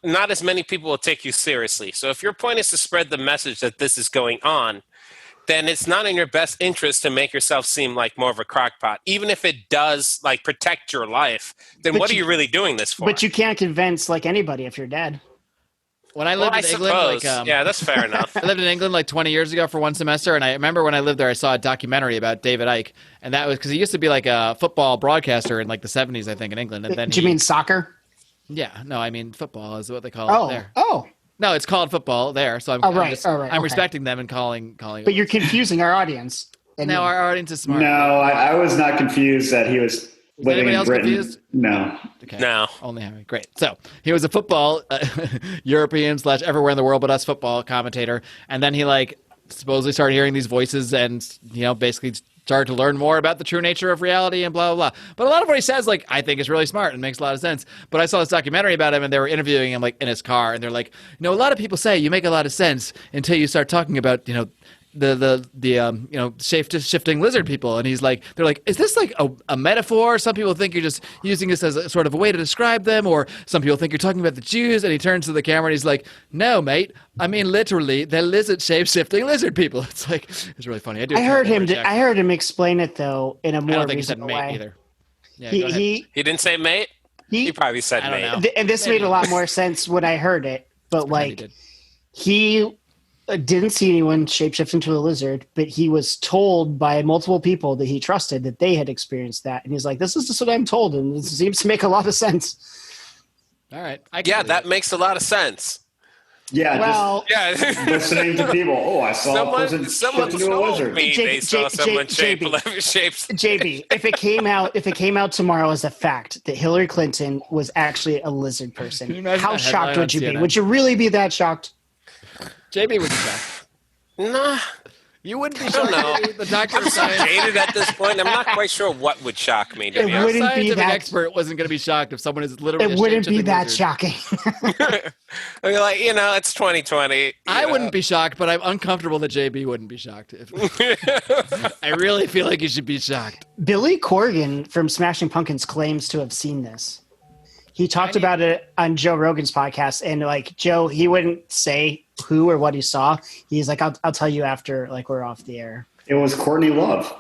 Speaker 6: not as many people will take you seriously. So if your point is to spread the message that this is going on, then it's not in your best interest to make yourself seem like more of a crackpot. Even if it does like protect your life, then what are you really doing this for?
Speaker 4: But you can't convince like anybody if you're dead.
Speaker 1: When I lived in England,
Speaker 6: yeah, that's fair enough.
Speaker 1: I lived in England like 20 years ago for one semester, and I remember when I lived there, I saw a documentary about David Icke, and that was because he used to be like a football broadcaster in like the 70s, I think, in England. And then
Speaker 4: do you mean soccer?
Speaker 1: Yeah, no, I mean football is what they call it there.
Speaker 4: Oh.
Speaker 1: No, it's called football there, so I'm respecting them and calling.
Speaker 4: But you're confusing our audience.
Speaker 1: Now our audience is smart.
Speaker 5: No, I was not confused that he was living in Britain.
Speaker 1: Confused?
Speaker 5: No.
Speaker 1: Okay.
Speaker 6: No.
Speaker 1: Only Harry. Great. So he was a football European / everywhere in the world but us football commentator, and then he like supposedly started hearing these voices and basically started to learn more about the true nature of reality and blah, blah, blah. But a lot of what he says, like, I think is really smart and makes a lot of sense. But I saw this documentary about him and they were interviewing him like in his car and they're like, a lot of people say you make a lot of sense until you start talking about, the shape-shifting lizard people. And he's like, they're like, is this like a metaphor? Some people think you're just using this as a sort of a way to describe them, or some people think you're talking about the Jews. And he turns to the camera and he's like, no, mate, I mean literally they're shape-shifting lizard people. It's like, it's really funny.
Speaker 4: I heard him explain it though in a more reasonable way.
Speaker 1: Mate either. Yeah,
Speaker 6: he didn't say mate. He probably said mate.
Speaker 4: And this made a lot more sense when I heard it. But like he didn't see anyone shapeshift into a lizard, but he was told by multiple people that he trusted that they had experienced that. And he's like, this is just what I'm told. And this seems to make a lot of sense.
Speaker 1: All right.
Speaker 6: That makes a lot of sense.
Speaker 5: Yeah. Listening to people. Oh, I saw a person shift into a lizard.
Speaker 6: They saw someone shapes.
Speaker 4: JB, if it came out tomorrow as a fact that Hillary Clinton was actually a lizard person, how shocked would you be? Would you really be that shocked?
Speaker 1: JB would be shocked.
Speaker 6: Nah.
Speaker 1: You wouldn't be
Speaker 6: I don't
Speaker 1: shocked
Speaker 6: know.
Speaker 1: to be the doctor
Speaker 6: I'm
Speaker 1: of
Speaker 6: so
Speaker 1: science.
Speaker 6: jaded at this point. I'm not quite sure what would shock me. To
Speaker 4: It
Speaker 6: be honest,
Speaker 4: wouldn't be
Speaker 1: Scientific
Speaker 4: that.
Speaker 1: expert wasn't going to be shocked if someone is literally.
Speaker 4: It wouldn't be
Speaker 1: shape-shifting
Speaker 4: that
Speaker 1: lizard.
Speaker 4: shocking.
Speaker 6: I mean, like it's 2020.
Speaker 1: I wouldn't be shocked, but I'm uncomfortable that JB wouldn't be shocked. I really feel like you should be shocked.
Speaker 4: Billy Corgan from Smashing Pumpkins claims to have seen this. He talked about it on Joe Rogan's podcast, and like Joe, he wouldn't say who or what he saw. He's like, I'll tell you after like we're off the air.
Speaker 5: It was Courtney Love.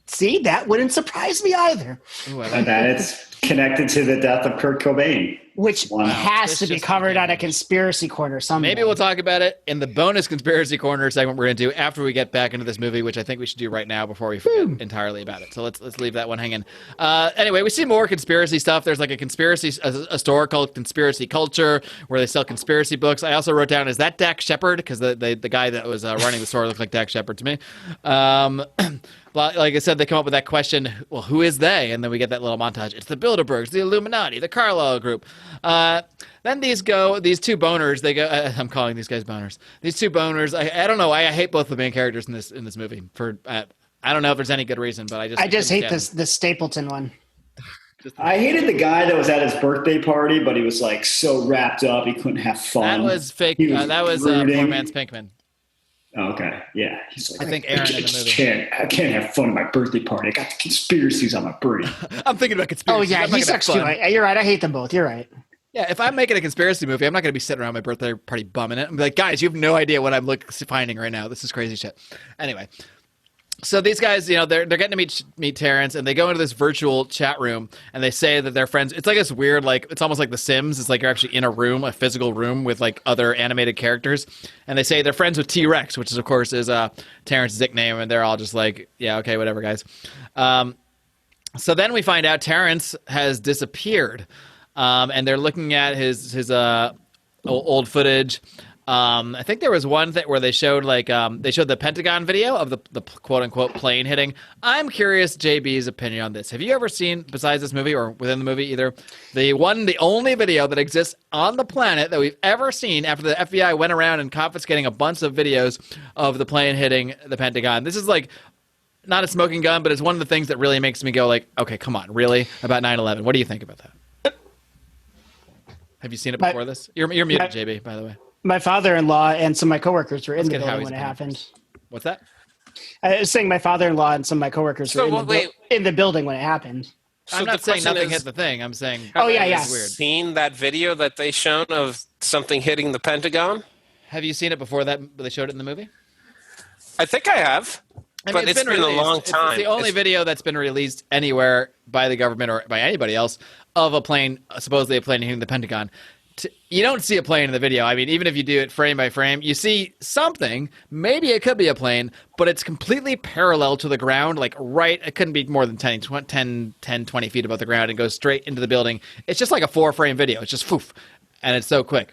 Speaker 4: See, that wouldn't surprise me either.
Speaker 1: Ooh, I like
Speaker 5: And that it's connected to the death of Kurt Cobain.
Speaker 4: Which has
Speaker 1: This
Speaker 4: to be
Speaker 1: just
Speaker 4: covered
Speaker 1: became
Speaker 4: on a conspiracy corner someday.
Speaker 1: Maybe we'll talk about it in the bonus conspiracy corner segment we're going to do after we get back into this movie, which I think we should do right now before we forget entirely about it. So let's leave that one hanging. Anyway, we see more conspiracy stuff. There's like a store called Conspiracy Culture where they sell conspiracy books. I also wrote down, is that Dak Shepard? Because the guy that was running the store looked like Dak Shepard to me. Like I said, they come up with that question, well, who is they? And then we get that little montage. It's the Bilderbergs, the Illuminati, the Carlyle Group. Then these two boners, they go, I'm calling these guys boners. These two boners, I don't know, I hate both the main characters in this movie. I don't know if there's any good reason, but I just
Speaker 4: hate the Stapleton one.
Speaker 5: I hated the guy that was at his birthday party, but he was like so wrapped up he couldn't have fun.
Speaker 1: That was fake.
Speaker 5: He was
Speaker 1: That was
Speaker 5: brooding.
Speaker 1: Poor Man's Pinkman.
Speaker 5: Oh, okay, yeah. He's like,
Speaker 1: I think Aaron in the movie.
Speaker 5: I can't have fun at my birthday party. I got the conspiracies on my brain.
Speaker 1: I'm thinking about conspiracy.
Speaker 4: Oh yeah, he sucks too. You're right. I hate them both. You're right.
Speaker 1: Yeah, if I'm making a conspiracy movie, I'm not going to be sitting around my birthday party bumming it. I'm like, guys, you have no idea what I'm finding right now. This is crazy shit. Anyway, so these guys, they're getting to meet Terrence, and they go into this virtual chat room, and they say that they're friends. It's like this weird, like it's almost like The Sims. It's like you're actually in a room, a physical room with like other animated characters, and they say they're friends with T-Rex, which is of course is Terrence's nickname, and they're all just like, yeah, okay, whatever, guys. So then we find out Terrence has disappeared. And they're looking at his old footage. I think there was one thing where they showed the Pentagon video of the quote unquote plane hitting. I'm curious JB's opinion on this. Have you ever seen, besides this movie or within the movie either, the only video that exists on the planet that we've ever seen after the FBI went around and confiscating a bunch of videos of the plane hitting the Pentagon? This is like not a smoking gun, but it's one of the things that really makes me go like, okay, come on, really? About 9/11. What do you think about that? Have you seen it before this? You're muted, JB, by the way.
Speaker 4: My father-in-law and some of my coworkers were in the building
Speaker 1: Howie's
Speaker 4: when it happened.
Speaker 1: What's that?
Speaker 4: I was saying my father-in-law and some of my coworkers were in the building when it happened.
Speaker 6: So
Speaker 1: I'm not
Speaker 6: the
Speaker 1: saying
Speaker 6: question
Speaker 1: nothing
Speaker 6: is,
Speaker 1: hit the thing. I'm saying,
Speaker 4: Oh, yeah, yeah.
Speaker 1: it's weird.
Speaker 6: Seen that video that they shown of something hitting the Pentagon?
Speaker 1: Have you seen it before that they showed it in the movie?
Speaker 6: I think I have. But it's been a long time.
Speaker 1: It's the only video that's been released anywhere by the government or by anybody else of a plane, supposedly a plane hitting the Pentagon. You don't see a plane in the video. I mean, even if you do it frame by frame, you see something. Maybe it could be a plane, but it's completely parallel to the ground, like right. It couldn't be more than 10, 20 feet above the ground and goes straight into the building. It's just like a 4-frame video. It's just poof, and it's so quick.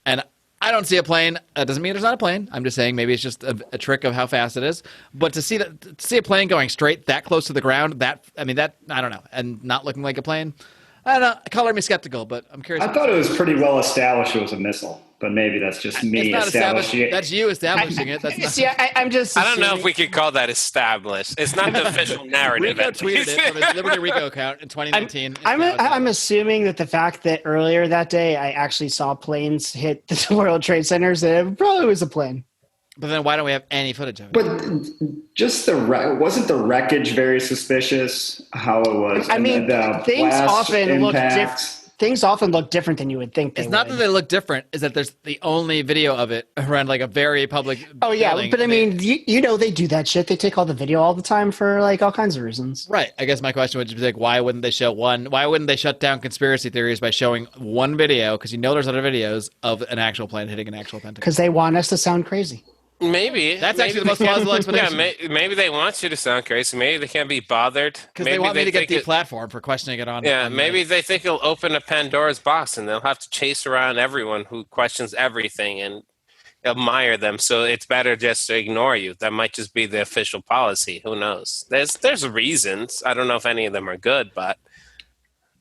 Speaker 1: And I don't see a plane. That doesn't mean there's not a plane. I'm just saying maybe it's just a trick of how fast it is. But to see a plane going straight that close to the ground, I don't know, and not looking like a plane. I don't know. Color me skeptical, but I'm curious.
Speaker 5: I thought it was pretty well established it was a missile, but maybe that's just me establishing it.
Speaker 1: That's you establishing it. That's not.
Speaker 4: See, I'm just.
Speaker 6: I don't know if we could call that established. It's not the official narrative.
Speaker 1: Rico tweeted it from his Liberty Rico account in 2019.
Speaker 4: I'm assuming that the fact that earlier that day I actually saw planes hit the World Trade Centers, it probably was a plane.
Speaker 1: But then why don't we have any footage of it?
Speaker 5: But just wasn't the wreckage very suspicious? How it was?
Speaker 4: I mean, things often look different. Things often look different than you would think.
Speaker 1: It's not that they look different; is that there's the only video of it around like a very public.
Speaker 4: Oh yeah,
Speaker 1: building.
Speaker 4: but I mean, they do that shit. They take all the video all the time for like all kinds of reasons.
Speaker 1: Right. I guess my question would just be like, why wouldn't they show one? Why wouldn't they shut down conspiracy theories by showing one video? Because there's other videos of an actual plane hitting an actual Pentagon.
Speaker 4: Because they want us to sound crazy.
Speaker 6: Maybe
Speaker 1: that's actually the most plausible explanation.
Speaker 6: Yeah, maybe they want you to sound crazy. Maybe they can't be bothered
Speaker 1: because they want me to get deplatformed for questioning it on.
Speaker 6: Yeah, maybe they think it'll open a Pandora's box, and they'll have to chase around everyone who questions everything and admire them. So it's better just to ignore you. That might just be the official policy. Who knows? There's reasons. I don't know if any of them are good, but.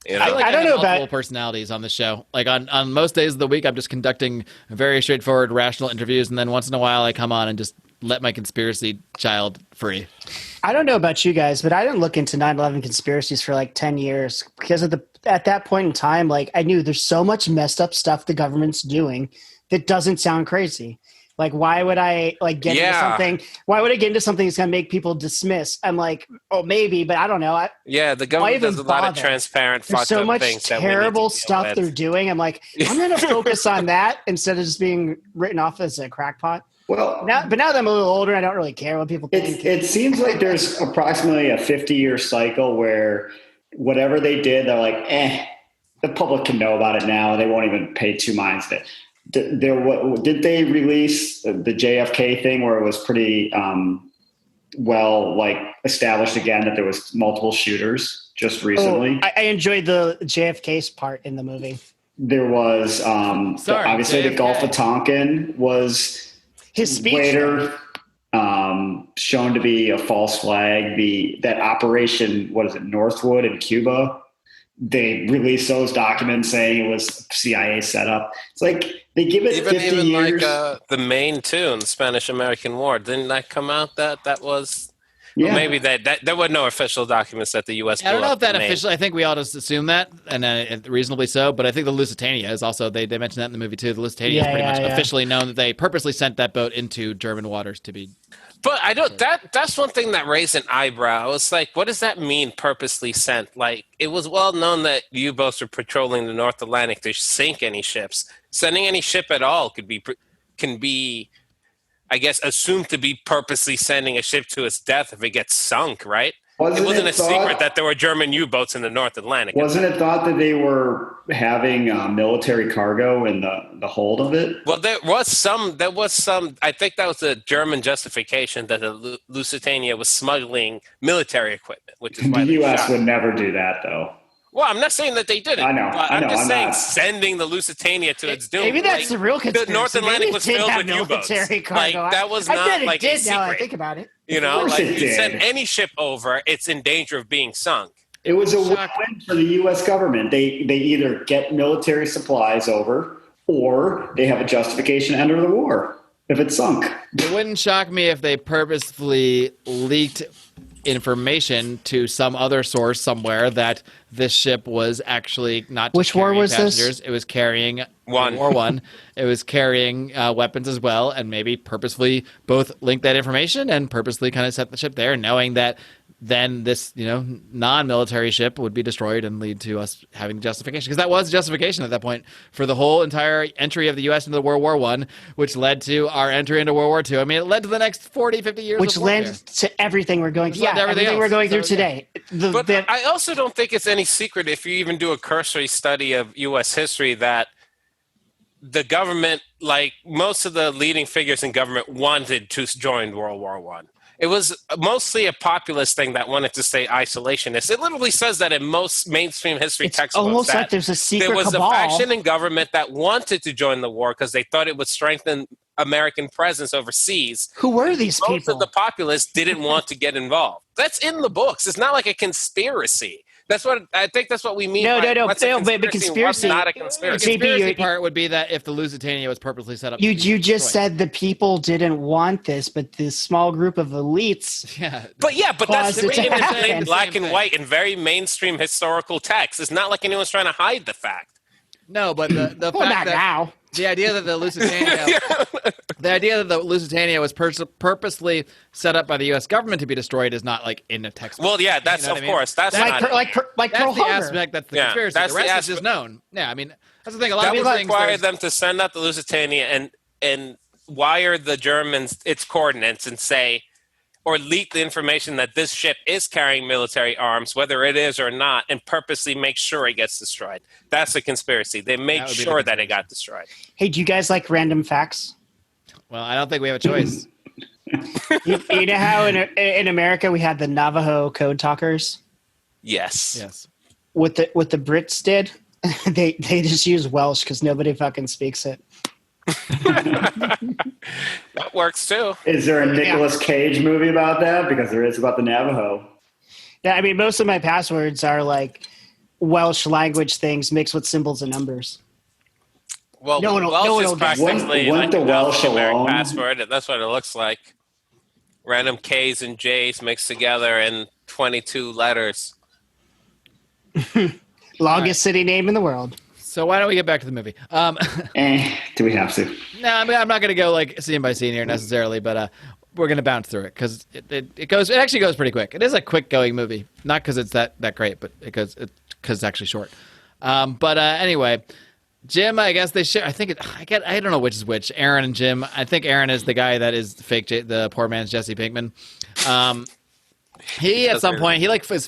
Speaker 1: I don't know multiple personalities on the show. Like on most days of the week, I'm just conducting very straightforward, rational interviews, and then once in a while, I come on and just let my conspiracy child free.
Speaker 4: I don't know about you guys, but I didn't look into 9/11 conspiracies for like 10 years because at that point in time, like I knew there's so much messed up stuff the government's doing that doesn't sound crazy. Like, why would I get into something? Why would I get into something that's going to make people dismiss? I'm like, oh, maybe, but I don't know.
Speaker 6: The government does a lot of transparent,
Speaker 4: there's so much terrible stuff they're doing. I'm like, I'm going to focus on that instead of just being written off as a crackpot.
Speaker 5: Well,
Speaker 4: now that I'm a little older, I don't really care what people think.
Speaker 5: It seems like there's approximately a 50-year cycle where whatever they did, they're like, the public can know about it now. They won't even pay two minds to it. Did they release the JFK thing where it was pretty established again that there was multiple shooters just recently?
Speaker 4: I enjoyed the JFK's part in the movie.
Speaker 5: There was obviously JFK. The Gulf of Tonkin was
Speaker 4: his speech
Speaker 5: later shown to be a false flag. That operation, Northwood in Cuba? They released those documents saying it was CIA setup. It's like they give it 50 years.
Speaker 6: Like the Maine too in the Spanish-American War. Didn't that come out that was? Yeah. Well, maybe there were no official documents that the U.S.
Speaker 1: I don't know if that officially. I think we all just assume that, and reasonably so. But I think the Lusitania is also. They mentioned that in the movie too. The Lusitania is pretty much officially known that they purposely sent that boat into German waters to be.
Speaker 6: But I don't. That's one thing that raised an eyebrow. It's like, what does that mean? Purposely sent? Like, it was well known that U-boats were patrolling the North Atlantic to sink any ships. Sending any ship at all can be, I guess, assumed to be purposely sending a ship to its death if it gets sunk. Right? It wasn't a secret that there were German U-boats in the North Atlantic.
Speaker 5: Wasn't it thought that they were having military cargo in the hold of it?
Speaker 6: Well, there was some. I think that was the German justification that the Lusitania was smuggling military equipment, which is why
Speaker 5: the U.S. would never do that, though.
Speaker 6: Well, I'm not saying that they didn't.
Speaker 5: I know.
Speaker 6: I'm just saying sending the Lusitania to its doom.
Speaker 4: Maybe that's the real conspiracy.
Speaker 6: The North Atlantic was filled with U-boats.
Speaker 4: Like,
Speaker 6: that was not
Speaker 4: I bet
Speaker 6: like
Speaker 4: it did,
Speaker 6: a secret.
Speaker 4: now I think about it.
Speaker 6: You know, you send any ship over, it's in danger of being sunk.
Speaker 5: It was a win for the U.S. government. They either get military supplies over or they have a justification to enter the war if it's sunk.
Speaker 1: It wouldn't shock me if they purposefully leaked information to some other source somewhere that this ship was actually not just
Speaker 4: Which war was
Speaker 1: passengers.
Speaker 4: this?
Speaker 1: It was carrying World War I. It was carrying weapons as well, and maybe purposefully both linked that information and purposely kind of set the ship there, knowing that then this, non-military ship would be destroyed and lead to us having justification. Because that was justification at that point for the whole entire entry of the U.S. into World War I, which led to our entry into World War II. I mean, it led to the next 40, 50 years
Speaker 4: which
Speaker 1: of
Speaker 4: led to everything we're going through. Yeah, everything we're going through today.
Speaker 6: But I also don't think it's any secret if you even do a cursory study of U.S. history that the government, like most of the leading figures in government, wanted to join World War I. It was mostly a populist thing that wanted to stay isolationist. It literally says that in most mainstream history textbooks.
Speaker 4: Almost like there's a secret
Speaker 6: there was
Speaker 4: cabal.
Speaker 6: a faction in government that wanted to join the war because they thought it would strengthen American presence overseas.
Speaker 4: Who were these people?
Speaker 6: Most of the populists didn't want to get involved. That's in the books. It's not like a conspiracy. That's what I think. That's what we mean.
Speaker 4: No.
Speaker 6: But conspiracy, not a conspiracy.
Speaker 1: The conspiracy part would be that if the Lusitania was purposely set up,
Speaker 4: you just said the people didn't want this, but this small group of elites.
Speaker 6: But that's written in black and white in very mainstream historical text. It's not like anyone's trying to hide the fact.
Speaker 1: No, but the fact that
Speaker 4: now.
Speaker 1: The idea that the Lusitania was purposely set up by the U.S. government to be destroyed is not like in a textbook.
Speaker 6: Well, yeah, that's of course. That's
Speaker 4: like
Speaker 1: that's the aspect. That's the conspiracy.
Speaker 6: That's
Speaker 1: the rest is just known. Yeah, I mean that's the thing. A lot of
Speaker 6: people
Speaker 1: things
Speaker 6: required them to send out the Lusitania and wire the Germans its coordinates and say, or leak the information that this ship is carrying military arms, whether it is or not, and purposely make sure it gets destroyed. That's a conspiracy. They made sure that it got destroyed.
Speaker 4: Hey, do you guys like random facts?
Speaker 1: Well, I don't think we have a choice.
Speaker 4: you know how in America we had the Navajo code talkers?
Speaker 6: Yes.
Speaker 4: What the Brits did, they just use Welsh because nobody fucking speaks it.
Speaker 6: That works too.
Speaker 5: Is there a Nicolas Cage movie about that? Because there is about the Navajo.
Speaker 4: Yeah, I mean, most of my passwords are like Welsh language things mixed with symbols and numbers.
Speaker 6: Well, Welsh is practically like the Welsh alone password. That's what it looks like. Random K's and J's mixed together in 22 letters.
Speaker 4: Longest city name in the world.
Speaker 1: So why don't we get back to the movie?
Speaker 5: Do we have to?
Speaker 1: No, I'm not going to go like scene by scene here necessarily, but we're going to bounce through it because it actually goes pretty quick. It is a quick going movie, not because it's that great, but because it's actually short. But anyway, Jim, I guess they share. I don't know which is which. Aaron and Jim. I think Aaron is the guy that is the poor man's Jesse Pinkman. He at some point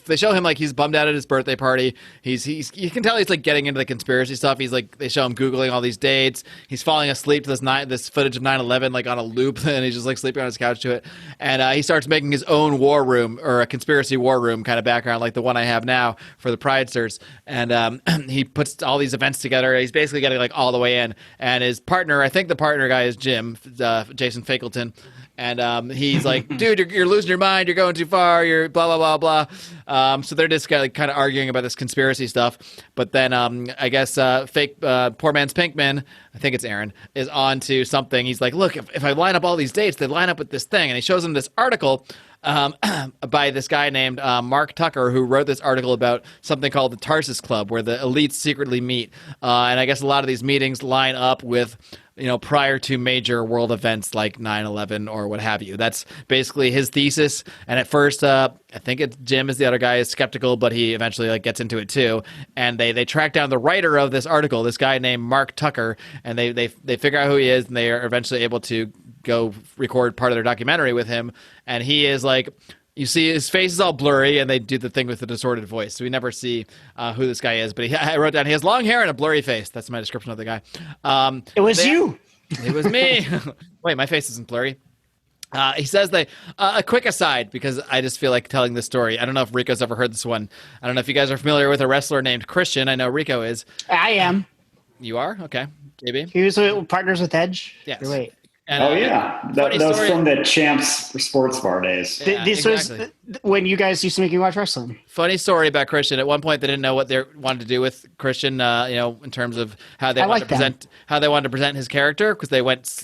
Speaker 1: they show him like he's bummed out at his birthday party. You can tell he's like getting into the conspiracy stuff. He's like they show him googling all these dates. He's falling asleep to this footage of 9/11 like on a loop, and he's just like sleeping on his couch to it. And he starts making his own war room or a conspiracy war room kind of background like the one I have now for the Pridesters. And he puts all these events together. He's basically getting like all the way in. And his partner, I think the partner guy is Jim, Jason Fakelton. And he's like, dude, you're losing your mind. You're going too far. You're blah, blah, blah, blah. So they're just kind of arguing about this conspiracy stuff. But then I guess poor man's Pinkman, I think it's Aaron, is on to something. He's like, look, if I line up all these dates, they line up with this thing. And he shows him this article by this guy named Mark Tucker, who wrote this article about something called the Tarsus Club, where the elites secretly meet. And I guess a lot of these meetings line up with prior to major world events like 9/11 or what have you. That's basically his thesis. And at first, I think it's Jim is the other guy is skeptical, but he eventually gets into it too. And they track down the writer of this article, this guy named Mark Tucker, and they figure out who he is, and they are eventually able to go record part of their documentary with him. And he is like, you see his face is all blurry, and they do the thing with the distorted voice. So we never see who this guy is. But I wrote down he has long hair and a blurry face. That's my description of the guy.
Speaker 4: It was you.
Speaker 1: It was me. Wait, my face isn't blurry. He says a quick aside, because I just feel like telling this story. I don't know if Rico's ever heard this one. I don't know if you guys are familiar with a wrestler named Christian. I know Rico is.
Speaker 4: I am.
Speaker 1: You are? Okay. JB?
Speaker 4: He was partners with Edge?
Speaker 1: Yes.
Speaker 4: Wait.
Speaker 1: And,
Speaker 5: that was from the Champs Sports Bar days.
Speaker 1: Yeah,
Speaker 4: this
Speaker 1: exactly.
Speaker 4: was when you guys used to make me watch wrestling.
Speaker 1: Funny story about Christian. At one point, they didn't know what they wanted to do with Christian. In terms of how they wanted to present his character, because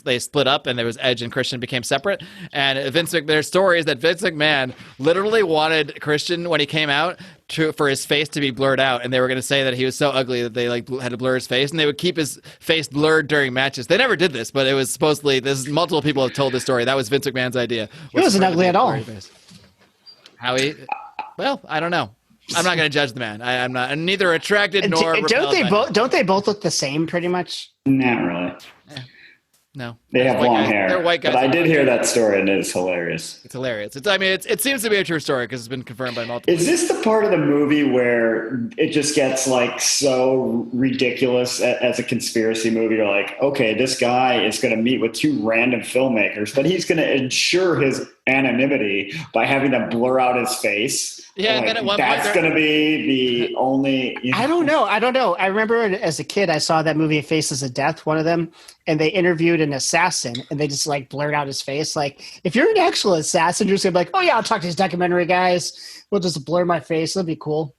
Speaker 1: they split up, and there was Edge and Christian became separate. And their story is that Vince McMahon literally wanted Christian when he came out for his face to be blurred out, and they were going to say that he was so ugly that they had to blur his face, and they would keep his face blurred during matches. They never did this, but it was supposedly multiple people have told this story. That was Vince McMahon's idea.
Speaker 4: He wasn't ugly at all.
Speaker 1: Well, I don't know. I'm not going to judge the man. I'm not. I'm neither attracted nor repelled.
Speaker 4: Don't they both look the same pretty much?
Speaker 5: Not really.
Speaker 1: Yeah. No,
Speaker 5: they have long hair.
Speaker 1: They're white guys.
Speaker 5: But I did hear that story, and it is hilarious.
Speaker 1: It's hilarious. It seems to be a true story because it's been confirmed by multiple.
Speaker 5: Is this the part of the movie where it just gets so ridiculous as a conspiracy movie? You're like, okay, this guy is going to meet with two random filmmakers, but he's going to ensure his anonymity by having them blur out his face.
Speaker 1: Yeah, and then at one
Speaker 5: that's going to be the only.
Speaker 4: I don't know. I remember as a kid, I saw that movie Faces of Death, one of them, and they interviewed an assassin, and they just blurred out his face. Like, if you're an actual assassin, you're just gonna be like, oh yeah, I'll talk to these documentary guys. We'll just blur my face. That'd be cool.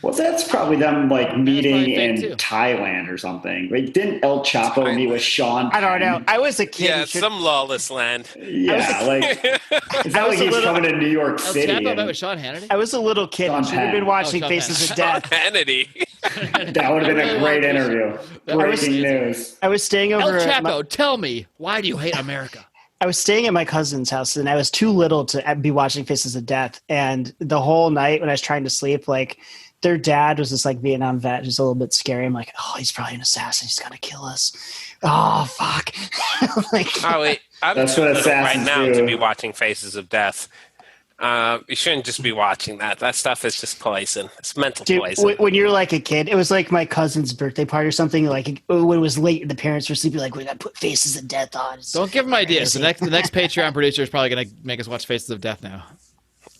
Speaker 5: Well, that's probably them meeting in Thailand or something. Didn't El Chapo meet with Sean Penn?
Speaker 4: I don't know. I was a kid.
Speaker 6: Yeah, some lawless land.
Speaker 5: Yeah, it's not like he's coming to New York City.
Speaker 1: El Chapo met with Sean Hannity?
Speaker 4: I was a little kid. I should have been watching Faces of Death.
Speaker 6: Hannity.
Speaker 5: That would have been a great interview. Breaking news.
Speaker 4: I was staying over.
Speaker 1: El Chapo, tell me, why do you hate America?
Speaker 4: I was staying at my cousin's house, and I was too little to be watching Faces of Death. And the whole night when I was trying to sleep, their dad was this Vietnam vet, just a little bit scary. I'm like, oh, he's probably an assassin. He's gonna kill us. Oh, fuck.
Speaker 6: Oh wait,
Speaker 5: that's what assassins
Speaker 6: right now
Speaker 5: do.
Speaker 6: To be watching Faces of Death. You shouldn't just be watching that. That stuff is just poison. It's mental poison.
Speaker 4: When you're a kid, it was my cousin's birthday party or something. When it was late and the parents were sleeping, we got to put Faces of Death on.
Speaker 1: Don't give them ideas. The next Patreon producer is probably going to make us watch Faces of Death now.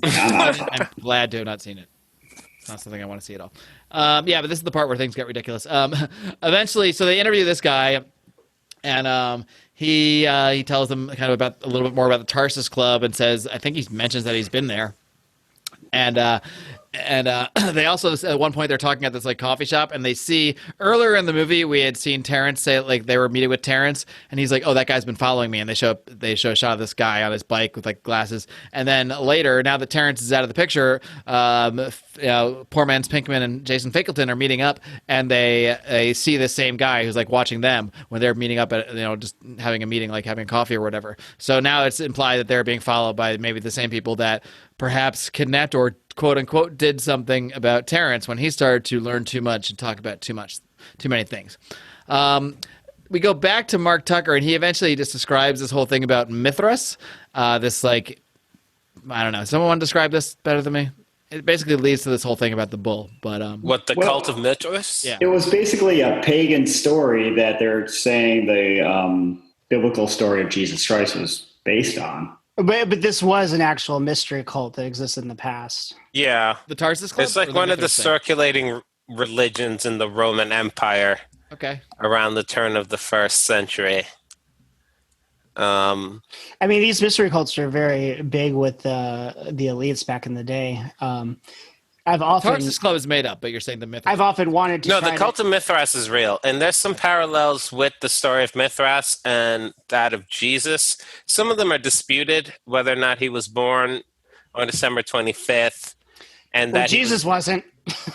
Speaker 1: I'm glad to have not seen it. It's not something I want to see at all. But this is the part where things get ridiculous. Eventually, so they interview this guy, and he tells them kind of a little bit more about the Tarsus Club, and says, I think he mentions that he's been there, and And they also, at one point, they're talking at this like coffee shop, and they see earlier in the movie we had seen Terrence say like they were meeting with Terrence, and he's like, "Oh, that guy's been following me." And they show a shot of this guy on his bike with like glasses. And then later, now that Terrence is out of the picture, Poor Man's Pinkman and Jason Fakelton are meeting up, and they see the same guy who's like watching them when they're meeting up at just having a meeting, like having coffee or whatever. So now it's implied that they're being followed by maybe the same people that perhaps kidnapped or quote unquote did something about Terrence when he started to learn too much and talk about too many things. We go back to Mark Tucker, and he eventually just describes this whole thing about Mithras. This like, I don't know. Someone want to describe this better than me? It basically leads to this whole thing about the bull. But
Speaker 6: cult of Mithras?
Speaker 1: Yeah.
Speaker 5: It was basically a pagan story that they're saying the biblical story of Jesus Christ was based on.
Speaker 4: But this was an actual mystery cult that existed in the past.
Speaker 6: Yeah.
Speaker 1: The Tarsus Club?
Speaker 6: It's like one of the circulating religions in the Roman Empire.
Speaker 1: Okay.
Speaker 6: Around the turn of the 1st century.
Speaker 4: I mean, these mystery cults are very big with the elites back in the day.
Speaker 1: Tarsus Club is made up, but you're saying the Mithras.
Speaker 4: I've often wanted to.
Speaker 6: No, the cult of Mithras is real, and there's some parallels with the story of Mithras and that of Jesus. Some of them are disputed, whether or not he was born on December 25th, and that
Speaker 4: Jesus wasn't.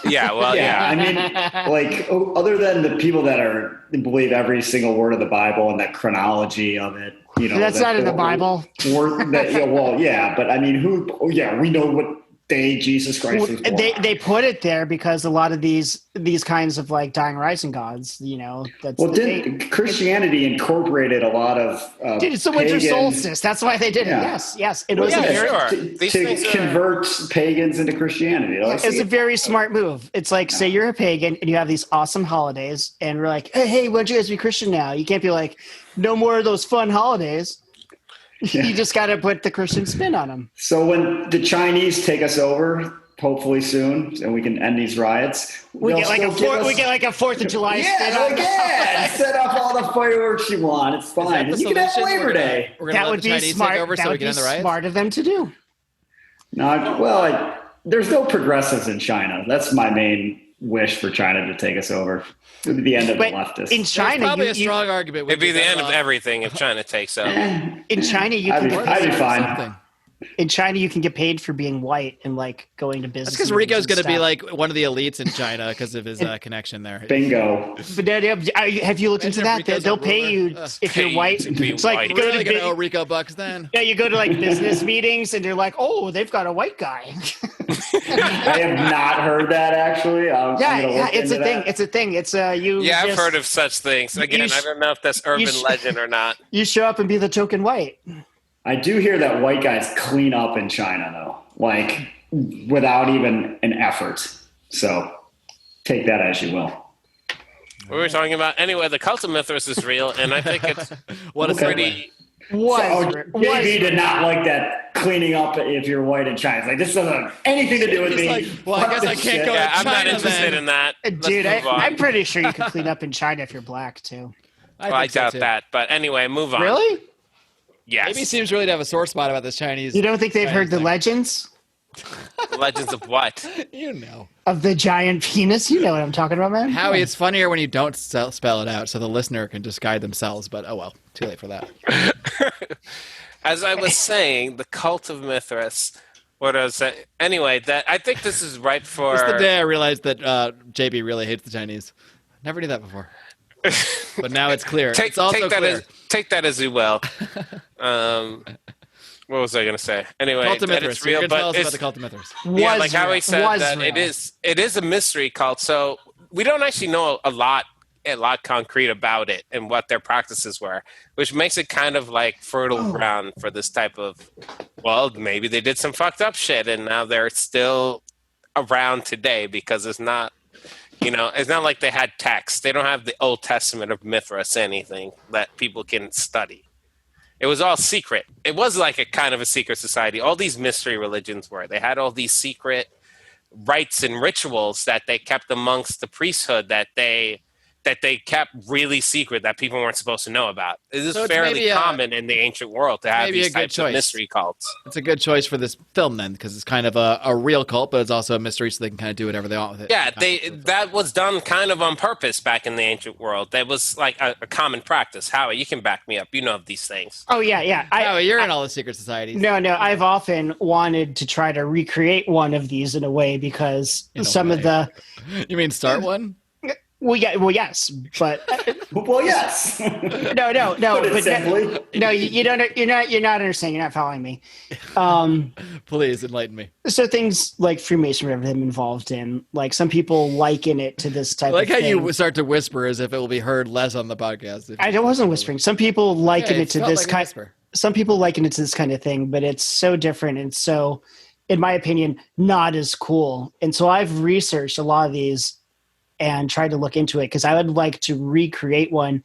Speaker 6: Yeah, well, yeah.
Speaker 5: I mean, like, other than the people that believe every single word of the Bible and that chronology of it,
Speaker 4: that's not in the Bible.
Speaker 5: But I mean, we know what day Jesus Christ was born.
Speaker 4: They put it there because a lot of these kinds of like dying rising gods,
Speaker 5: didn't Christianity incorporated a lot of
Speaker 4: it's the winter solstice. That's why they did it. Yes. It was
Speaker 5: to convert pagans into Christianity.
Speaker 4: It's a very smart move. It's like, say you're a pagan and you have these awesome holidays, and we're like, hey, why don't you guys be Christian now? You can't be like, no more of those fun holidays. Yeah. You just got to put the Christian spin on them.
Speaker 5: So when the Chinese take us over, hopefully soon, and we can end these riots,
Speaker 4: we get like a 4th of July spin on
Speaker 5: set off all the fireworks you want. It's fine. You can have Labor Day.
Speaker 4: That would be smart. That would be smart of them to do.
Speaker 5: No, there's no progressives in China. That's my main wish for China to take us over. It would be the end of the leftists.
Speaker 1: In China, probably a strong argument.
Speaker 6: It'd be the end of everything if China takes over.
Speaker 4: In China,
Speaker 5: I'd be fine.
Speaker 4: In China, you can get paid for being white and like going to business.
Speaker 1: That's because Rico's going to be like one of the elites in China because of his connection there.
Speaker 5: Bingo.
Speaker 4: But have you looked into that? They'll pay you if you're white. It's like
Speaker 1: go to the Rico bucks then.
Speaker 4: Yeah, you go to like business meetings and they're like, oh, they've got a white guy.
Speaker 5: I have not heard that actually.
Speaker 4: It's a thing. It's a thing. It's you.
Speaker 6: Yeah, I've heard of such things. Again, I don't know if that's urban legend or not.
Speaker 4: You show up and be the token white.
Speaker 5: I do hear that white guys clean up in China, though, like without even an effort. So take that as you will.
Speaker 6: We were talking about anyway. The cult of Mithras is real, and I think it's pretty.
Speaker 5: JB did not like that cleaning up if you're white in China. It's like, this doesn't have anything to do with me.
Speaker 1: I guess I can't go to China.
Speaker 6: I'm not interested in that.
Speaker 4: Dude, I'm pretty sure you can clean up in China if you're black too.
Speaker 6: I doubt that, but anyway, move on.
Speaker 4: Really?
Speaker 6: Yes.
Speaker 1: Maybe seems really to have a sore spot about this Chinese.
Speaker 4: You don't think they've heard the legends?
Speaker 6: Legends of what?
Speaker 4: Of the giant penis. You know what I'm talking about, man.
Speaker 1: Howie, it's funnier when you don't spell it out so the listener can just guide themselves, but oh well, too late for that.
Speaker 6: As I was saying, the cult of Mithras. What I was saying. Anyway, I think this is right for...
Speaker 1: It's the day I realized that JB really hates the Chinese. Never knew that before. But now it's clear. Take
Speaker 6: that as you will. What was I going to say? Anyway,
Speaker 1: cult of Mithras.
Speaker 6: It's real,
Speaker 1: You're
Speaker 6: but
Speaker 1: tell us about the cult of Mithras.
Speaker 6: Yeah, like how he said that it is a mystery cult. So we don't actually know a lot concrete about it and what their practices were, which makes it kind of like fertile ground for this type of, well, maybe they did some fucked up shit and now they're still around today because it's not like they had text. They don't have the Old Testament of Mithras, anything that people can study. It was all secret. It was like a kind of a secret society. All these mystery religions were. They had all these secret rites and rituals that they kept amongst the priesthood that they that they kept really secret that people weren't supposed to know about. It is
Speaker 1: So
Speaker 6: fairly common in the ancient world to have these types of mystery cults.
Speaker 1: It's a good choice for this film then, because it's kind of a real cult, but it's also a mystery, so they can kind of do whatever they want with it.
Speaker 6: Yeah, that was done kind of on purpose back in the ancient world. That was like a common practice. Howie, you can back me up. You know of these things.
Speaker 4: Oh yeah.
Speaker 1: You're in all the secret societies.
Speaker 4: No. I've often wanted to try to recreate one of these in a way because of the.
Speaker 1: You mean start one?
Speaker 4: Well, yeah. Well, yes, but
Speaker 5: Well, yes.
Speaker 4: no.
Speaker 5: Put it
Speaker 4: But
Speaker 5: simply.
Speaker 4: no, you don't. You're not understanding. You're not following me.
Speaker 1: Please enlighten me.
Speaker 4: So things like Freemasonry have been involved in. Like some people liken it to this type.
Speaker 1: Like
Speaker 4: of
Speaker 1: how
Speaker 4: thing.
Speaker 1: you start to whisper as if it will be heard less on the podcast.
Speaker 4: I wasn't whispering. Some people liken it to this
Speaker 1: like
Speaker 4: kind. Some people liken it to this kind of thing, but it's so different and so, in my opinion, not as cool. And so I've researched a lot of these and tried to look into it because I would like to recreate one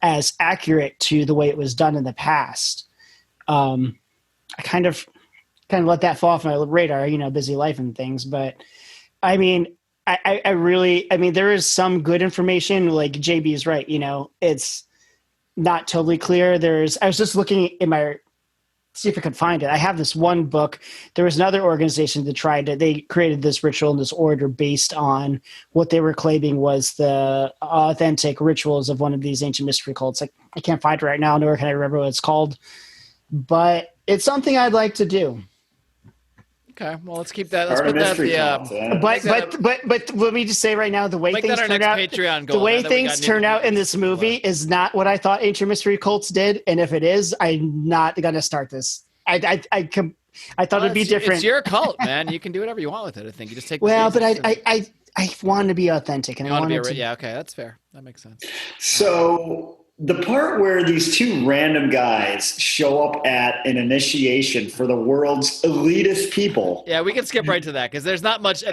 Speaker 4: as accurate to the way it was done in the past. I kind of let that fall off my radar, busy life and things. But I mean, I really, there is some good information. Like JB is right. It's not totally clear. I was just looking in see if I could find it. I have this one book. There was another organization that they created this ritual and this order based on what they were claiming was the authentic rituals of one of these ancient mystery cults. I can't find it right now, nor can I remember what it's called, but it's something I'd like to do.
Speaker 1: Okay, well, let's keep that. Let's put that
Speaker 4: But let me just say right now, the way things turn out, in this movie is not what I thought ancient mystery cults did. And if it is, I'm not going to start this. I thought it'd be different.
Speaker 1: It's your cult, man. You can do whatever you want with it. I think you just take.
Speaker 4: Well, but I want to be authentic, and I want to.
Speaker 1: Yeah, okay, that's fair. That makes sense.
Speaker 5: So the part where these two random guys show up at an initiation for the world's elitist people.
Speaker 1: Yeah, we can skip right to that because there's not much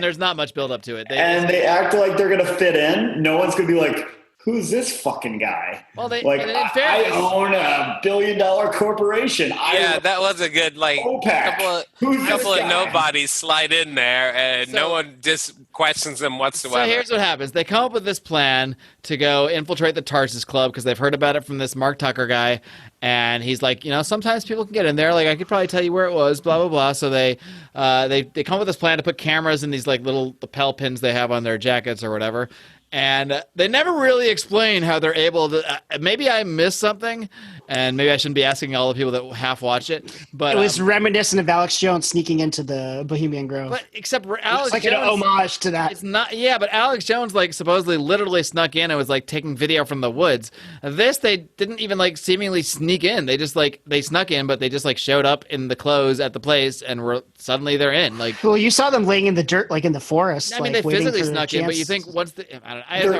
Speaker 1: build up to it.
Speaker 5: They act like they're going to fit in. No one's going to be like, who's this fucking guy?
Speaker 1: Well,
Speaker 5: I own $1 billion corporation.
Speaker 6: That was a good couple of nobodies slide in there, and no one just questions them whatsoever.
Speaker 1: So here's what happens: they come up with this plan to go infiltrate the Tarsus Club because they've heard about it from this Mark Tucker guy, and he's like, sometimes people can get in there. Like I could probably tell you where it was. Blah blah blah. So they come up with this plan to put cameras in these like little lapel pins they have on their jackets or whatever. And they never really explain how they're able to. Maybe I missed something, and maybe I shouldn't be asking all the people that half watch it. But
Speaker 4: it was reminiscent of Alex Jones sneaking into the Bohemian Grove.
Speaker 1: But except Alex
Speaker 4: Jones,
Speaker 1: an
Speaker 4: homage to that.
Speaker 1: It's not. Yeah, but Alex Jones supposedly literally snuck in and was taking video from the woods. This they didn't even seemingly sneak in. They just they snuck in, but they just showed up in the clothes at the place and suddenly they're in.
Speaker 4: Well, you saw them laying in the dirt, in the forest.
Speaker 1: I mean, they physically snuck in, but you think once
Speaker 5: they're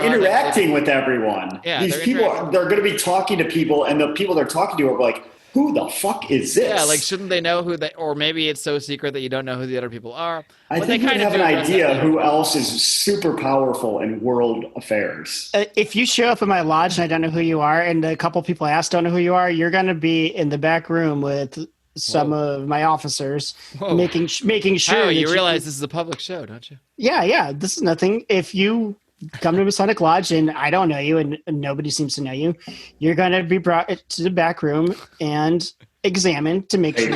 Speaker 5: interacting with everyone.
Speaker 1: Yeah,
Speaker 5: these people they're going to be talking to people, and the people they're talking to are like, who the fuck is this?
Speaker 1: Yeah, shouldn't they know who they, or maybe it's so secret that you don't know who the other people are.
Speaker 5: I think they have an idea who else is super powerful in world affairs.
Speaker 4: If you show up in my lodge and I don't know who you are, and a couple people I ask don't know who you are, you're going to be in the back room with some of my officers making sure.
Speaker 1: You realize this is a public show, don't you?
Speaker 4: Yeah. This is nothing. If you come to Masonic Lodge and I don't know you and nobody seems to know you, you're going to be brought to the back room and examined to make sure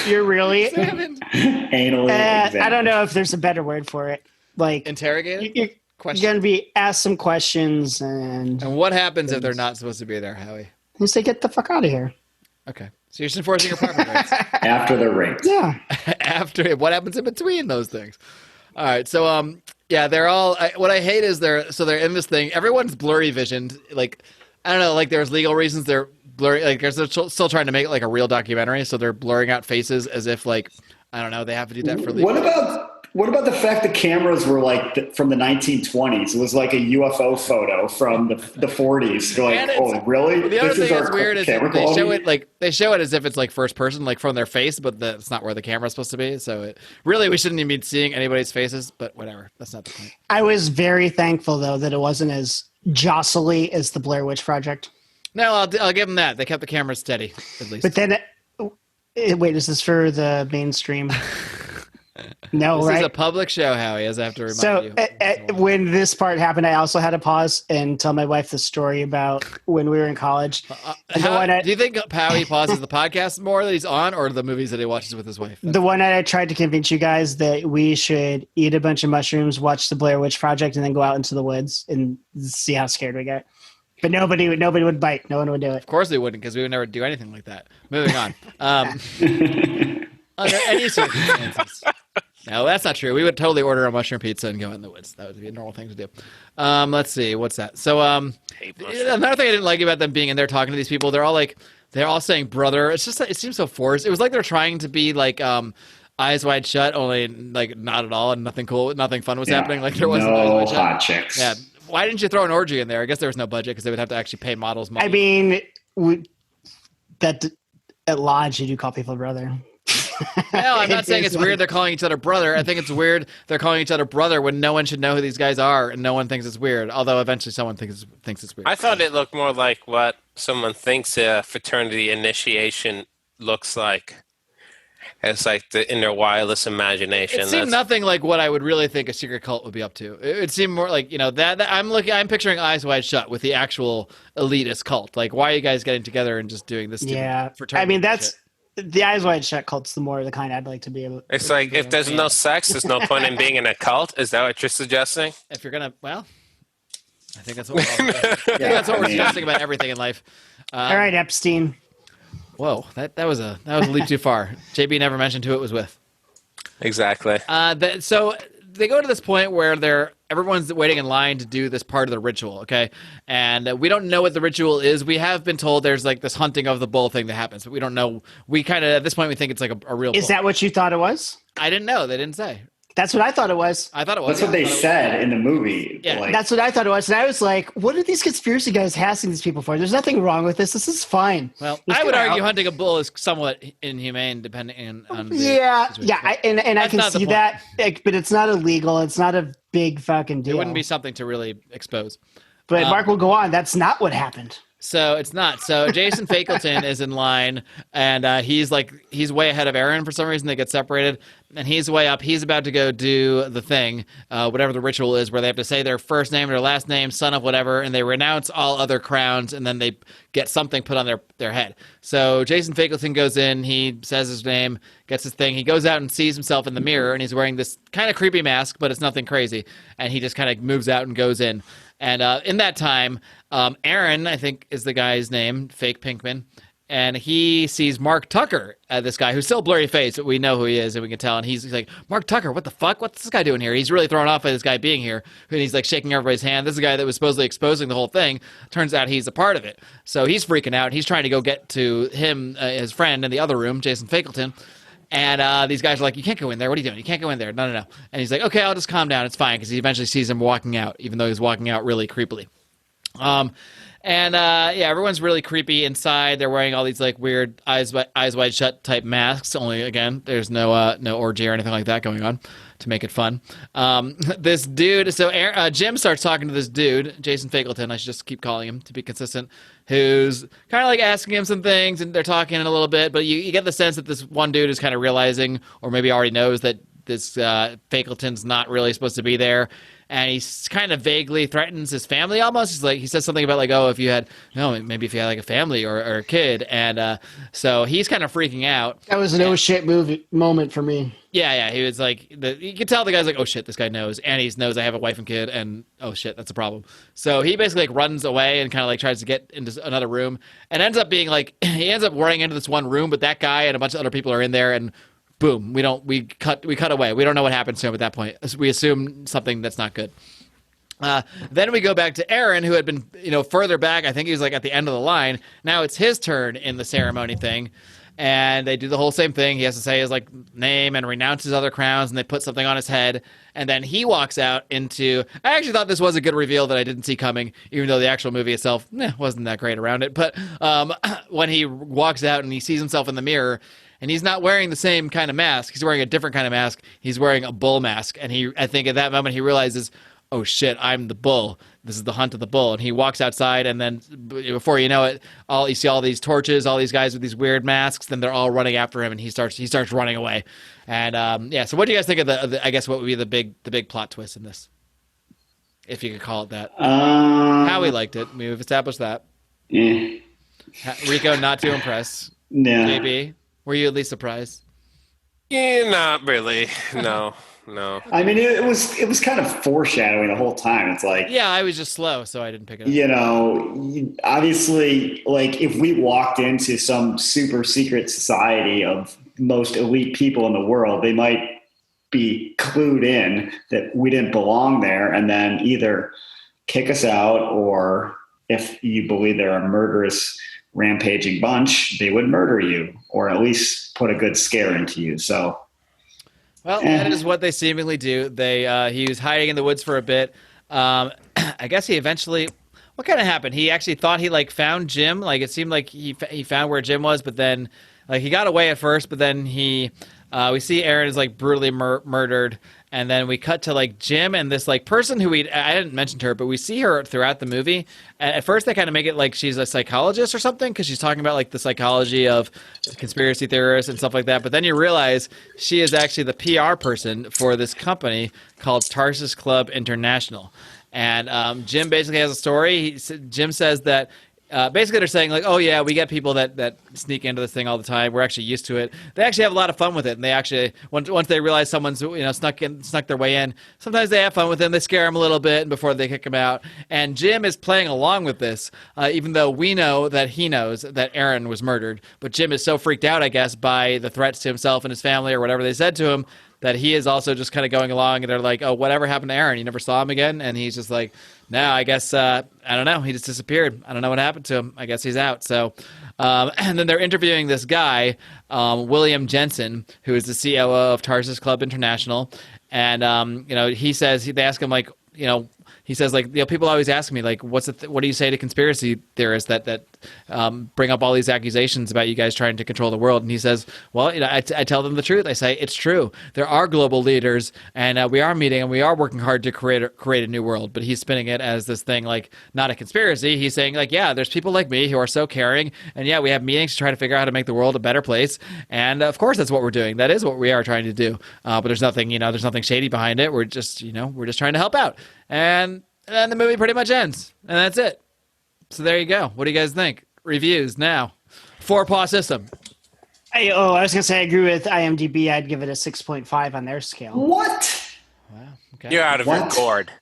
Speaker 4: you're really
Speaker 5: anally examined.
Speaker 4: I don't know if there's a better word for it.
Speaker 1: Interrogated?
Speaker 4: You're going to be asked some questions. And
Speaker 1: what happens if they're not supposed to be there, Howie?
Speaker 4: You say, get the fuck out of here.
Speaker 1: Okay. So you're just enforcing your apartment rights.
Speaker 5: After they're raped.
Speaker 4: Yeah.
Speaker 1: What happens in between those things? All right. So, they're all. What I hate is they're in this thing. Everyone's blurry visioned. I don't know. There's legal reasons they're blurry. They're still trying to make it a real documentary, so they're blurring out faces as if I don't know. They have to do that for legal.
Speaker 5: What about the fact the cameras were from the 1920s? It was a UFO photo from the 40s. You're oh, really?
Speaker 1: The other thing that's weird is they show it as if it's first person, from their face, but that's not where the camera's supposed to be. So we shouldn't even be seeing anybody's faces. But whatever, that's not the point.
Speaker 4: I was very thankful though that it wasn't as jostly as the Blair Witch Project.
Speaker 1: No, I'll give them that. They kept the camera steady at least.
Speaker 4: But then, wait, is this for the mainstream? No,
Speaker 1: This
Speaker 4: right?
Speaker 1: is a public show, Howie, as I have to remind
Speaker 4: So
Speaker 1: you.
Speaker 4: when this part happened, I also had to pause and tell my wife the story about when we were in college. And the one
Speaker 1: Do you think Howie pauses the podcast more that he's on, or the movies that he watches with his wife?
Speaker 4: the one night I tried to convince you guys that we should eat a bunch of mushrooms, watch the Blair Witch Project, and then go out into the woods and see how scared we get. But nobody would bite. No one would do it.
Speaker 1: Of course they wouldn't, because we would never do anything like that. Moving on. Under any circumstances. No, that's not true. We would totally order a mushroom pizza and go in the woods. That would be a normal thing to do. Let's see. What's that? So another thing I didn't like about them being in there talking to these people, they're all saying brother. It's just, it seems so forced. It was like they're trying to be like Eyes Wide Shut, only like not at all, and nothing cool, nothing fun was happening. Like there wasn't Eyes Wide Shut.
Speaker 5: Hot chicks.
Speaker 1: Yeah. Why didn't you throw an orgy in there? I guess there was no budget because they would have to actually pay models money.
Speaker 4: I mean, that at lodge you do call people brother.
Speaker 1: No, I'm not saying it's weird they're calling each other brother. I think it's weird they're calling each other brother when no one should know who these guys are and no one thinks it's weird. Although eventually someone thinks it's weird.
Speaker 6: I thought it looked more like what someone thinks a fraternity initiation looks like. It's like in their wildest imagination.
Speaker 1: It seemed nothing like what I would really think a secret cult would be up to. It seemed more like, that I'm picturing Eyes Wide Shut with the actual elitist cult. Like, why are you guys getting together and just doing this?
Speaker 4: Yeah,
Speaker 1: fraternity
Speaker 4: I mean
Speaker 1: shit?
Speaker 4: The Eyes Wide Shut cult's the more the kind I'd like to be able.
Speaker 6: It's like if there's no sex, there's no point in being in a cult. Is that what you're suggesting?
Speaker 1: If you're gonna, I think that's what we're suggesting about everything in life.
Speaker 4: All right, Epstein.
Speaker 1: Whoa, that was a leap too far. JB never mentioned who it was with.
Speaker 6: Exactly.
Speaker 1: So they go to this point where everyone's waiting in line to do this part of the ritual, okay? And we don't know what the ritual is. We have been told there's like this hunting of the bull thing that happens, but we don't know. We kind of, at this point, we think it's like a real bull.
Speaker 4: Is that what you thought it was?
Speaker 1: I didn't know. They didn't say.
Speaker 4: That's what I thought it was.
Speaker 1: I thought it was.
Speaker 5: That's what they said in the movie.
Speaker 1: Yeah.
Speaker 5: Like,
Speaker 4: That's what I thought it was. And I was like, what are these conspiracy guys harassing these people for? There's nothing wrong with this. This is fine.
Speaker 1: Well,
Speaker 4: Let's
Speaker 1: I would
Speaker 4: get
Speaker 1: argue
Speaker 4: out.
Speaker 1: hunting a bull is somewhat inhumane depending on the
Speaker 4: Yeah.
Speaker 1: situation.
Speaker 4: And I
Speaker 1: That's
Speaker 4: can
Speaker 1: not the
Speaker 4: see
Speaker 1: point.
Speaker 4: that, but it's not illegal. It's not a big fucking deal.
Speaker 1: It wouldn't be something to really expose.
Speaker 4: But Mark will go on. That's not what happened.
Speaker 1: So it's not. So Jason Fakelton is in line, and he's way ahead of Aaron for some reason. They get separated, and he's way up. He's about to go do the thing, whatever the ritual is, where they have to say their first name, their last name, son of whatever, and they renounce all other crowns, and then they get something put on their head. So Jason Fakelton goes in, he says his name, gets his thing. He goes out and sees himself in the mirror, and he's wearing this kind of creepy mask, but it's nothing crazy. And he just kind of moves out and goes in. And in that time, Aaron, I think is the guy's name, Fake Pinkman, and he sees Mark Tucker, this guy who's still blurry face, but we know who he is and we can tell. And he's like, Mark Tucker, what the fuck? What's this guy doing here? He's really thrown off by this guy being here. And he's like shaking everybody's hand. This is a guy that was supposedly exposing the whole thing. Turns out he's a part of it. So he's freaking out. He's trying to go get to him, his friend in the other room, Jason Fakelton. And these guys are like, you can't go in there. What are you doing? You can't go in there. No. And he's like, okay, I'll just calm down. It's fine. Because he eventually sees him walking out, even though he's walking out really creepily. Everyone's really creepy inside. They're wearing all these like weird eyes wide shut type masks. Only again, there's no orgy or anything like that going on to make it fun. This dude, so Jim starts talking to this dude, Jason Fakelton. I should just keep calling him to be consistent. Who's kind of like asking him some things, and they're talking in a little bit. But you get the sense that this one dude is kind of realizing, or maybe already knows that this Fakelton's not really supposed to be there. And he kind of vaguely threatens his family almost. He's like, he says something about like, oh, if you had like a family or a kid. And so he's kind of freaking out.
Speaker 4: That was an oh shit moment for me.
Speaker 1: Yeah. He was like, you could tell the guy's like, oh shit, this guy knows. And he knows I have a wife and kid, and oh shit, that's a problem. So he basically like runs away and kind of like tries to get into another room, and ends up being like, he ends up running into this one room, but that guy and a bunch of other people are in there, and boom, we cut away. We don't know what happens to him at that point. We assume something that's not good. Then we go back to Aaron, who had been, further back. I think he was like at the end of the line. Now it's his turn in the ceremony thing. And they do the whole same thing. He has to say his like name and renounce his other crowns, and they put something on his head. And then he walks out into. I actually thought this was a good reveal that I didn't see coming, even though the actual movie itself wasn't that great around it. But when he walks out and he sees himself in the mirror, and he's not wearing the same kind of mask. He's wearing a different kind of mask. He's wearing a bull mask. And I think at that moment he realizes, oh shit, I'm the bull. This is the hunt of the bull. And he walks outside, and then before you know it, you see all these torches, all these guys with these weird masks. Then they're all running after him, and he starts running away. And yeah, so what do you guys think of the I guess what would be the big plot twist in this, if you could call it that? Howie liked it. We've established that.
Speaker 5: Yeah.
Speaker 1: Rico not too impressed.
Speaker 5: No.
Speaker 1: JB, were you at least surprised?
Speaker 6: Yeah, not really. No.
Speaker 5: I mean, it was kind of foreshadowing the whole time. It's like,
Speaker 1: yeah, I was just slow, so I didn't pick it up.
Speaker 5: You know, obviously, like if we walked into some super secret society of most elite people in the world, they might be clued in that we didn't belong there, and then either kick us out, or if you believe they're a murderous, rampaging bunch, they would murder you, or at least put a good scare into you. So.
Speaker 1: Well, that is what they seemingly do. He was hiding in the woods for a bit. I guess he eventually. What kind of happened? He actually thought he found Jim. Like it seemed like he found where Jim was, but then he got away at first. But then we see Aaron is brutally murdered, and then we cut to Jim and this person who I didn't mention to her, but we see her throughout the movie. At first, they kind of make it like she's a psychologist or something because she's talking about the psychology of conspiracy theorists and stuff like that. But then you realize she is actually the PR person for this company called Tarsus Club International. And Jim basically has a story. Jim says that basically they're saying oh yeah, we get people that sneak into this thing all the time. We're actually used to it. They actually have a lot of fun with it, and they actually once they realize someone's snuck their way in, sometimes they have fun with them. They scare them a little bit before they kick them out. And Jim is playing along with this, even though we know that he knows that Aaron was murdered. But Jim is so freaked out, I guess, by the threats to himself and his family or whatever they said to him, that he is also just kind of going along, and they're like, oh, whatever happened to Aaron? You never saw him again? And he's just like, no, I guess, I don't know. He just disappeared. I don't know what happened to him. I guess he's out. So, and then they're interviewing this guy, William Jensen, who is the COO of Tarsus Club International. And, he says, they ask him he says people always ask me what do you say to conspiracy theorists that bring up all these accusations about you guys trying to control the world? And he says, well, I tell them the truth. I say it's true. There are global leaders, and we are meeting and we are working hard to create a new world. But he's spinning it as this thing not a conspiracy. He's saying yeah, there's people like me who are so caring, and yeah, we have meetings to try to figure out how to make the world a better place. And of course, that's what we're doing. That is what we are trying to do. But there's nothing shady behind it. We're just trying to help out. And then the movie pretty much ends, and that's it. So there you go. What do you guys think? Reviews now. 4-paw system.
Speaker 4: I was going to say I agree with IMDb. I'd give it a 6.5 on their scale.
Speaker 5: What?
Speaker 1: Wow. Okay.
Speaker 6: You're out of your gourd.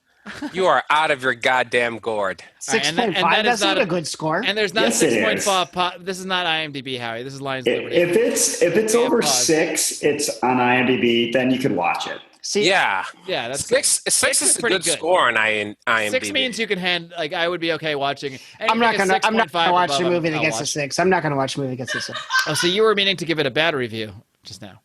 Speaker 6: You are out of your goddamn gourd.
Speaker 4: 6.5, that's not a good score.
Speaker 1: And there's not 6.5. This is not IMDb, Howie. This is Lions Liberty.
Speaker 5: If it's over 6, it's on IMDb, then you can watch it.
Speaker 4: See,
Speaker 6: yeah,
Speaker 1: that's
Speaker 6: six is a pretty good score on IMDb.
Speaker 1: 6 means you can I would be okay watching.
Speaker 4: I'm not gonna watch a movie that gets a 6. I'm not gonna watch a movie that gets a 6.
Speaker 1: Oh, so you were meaning to give it a bad review just now.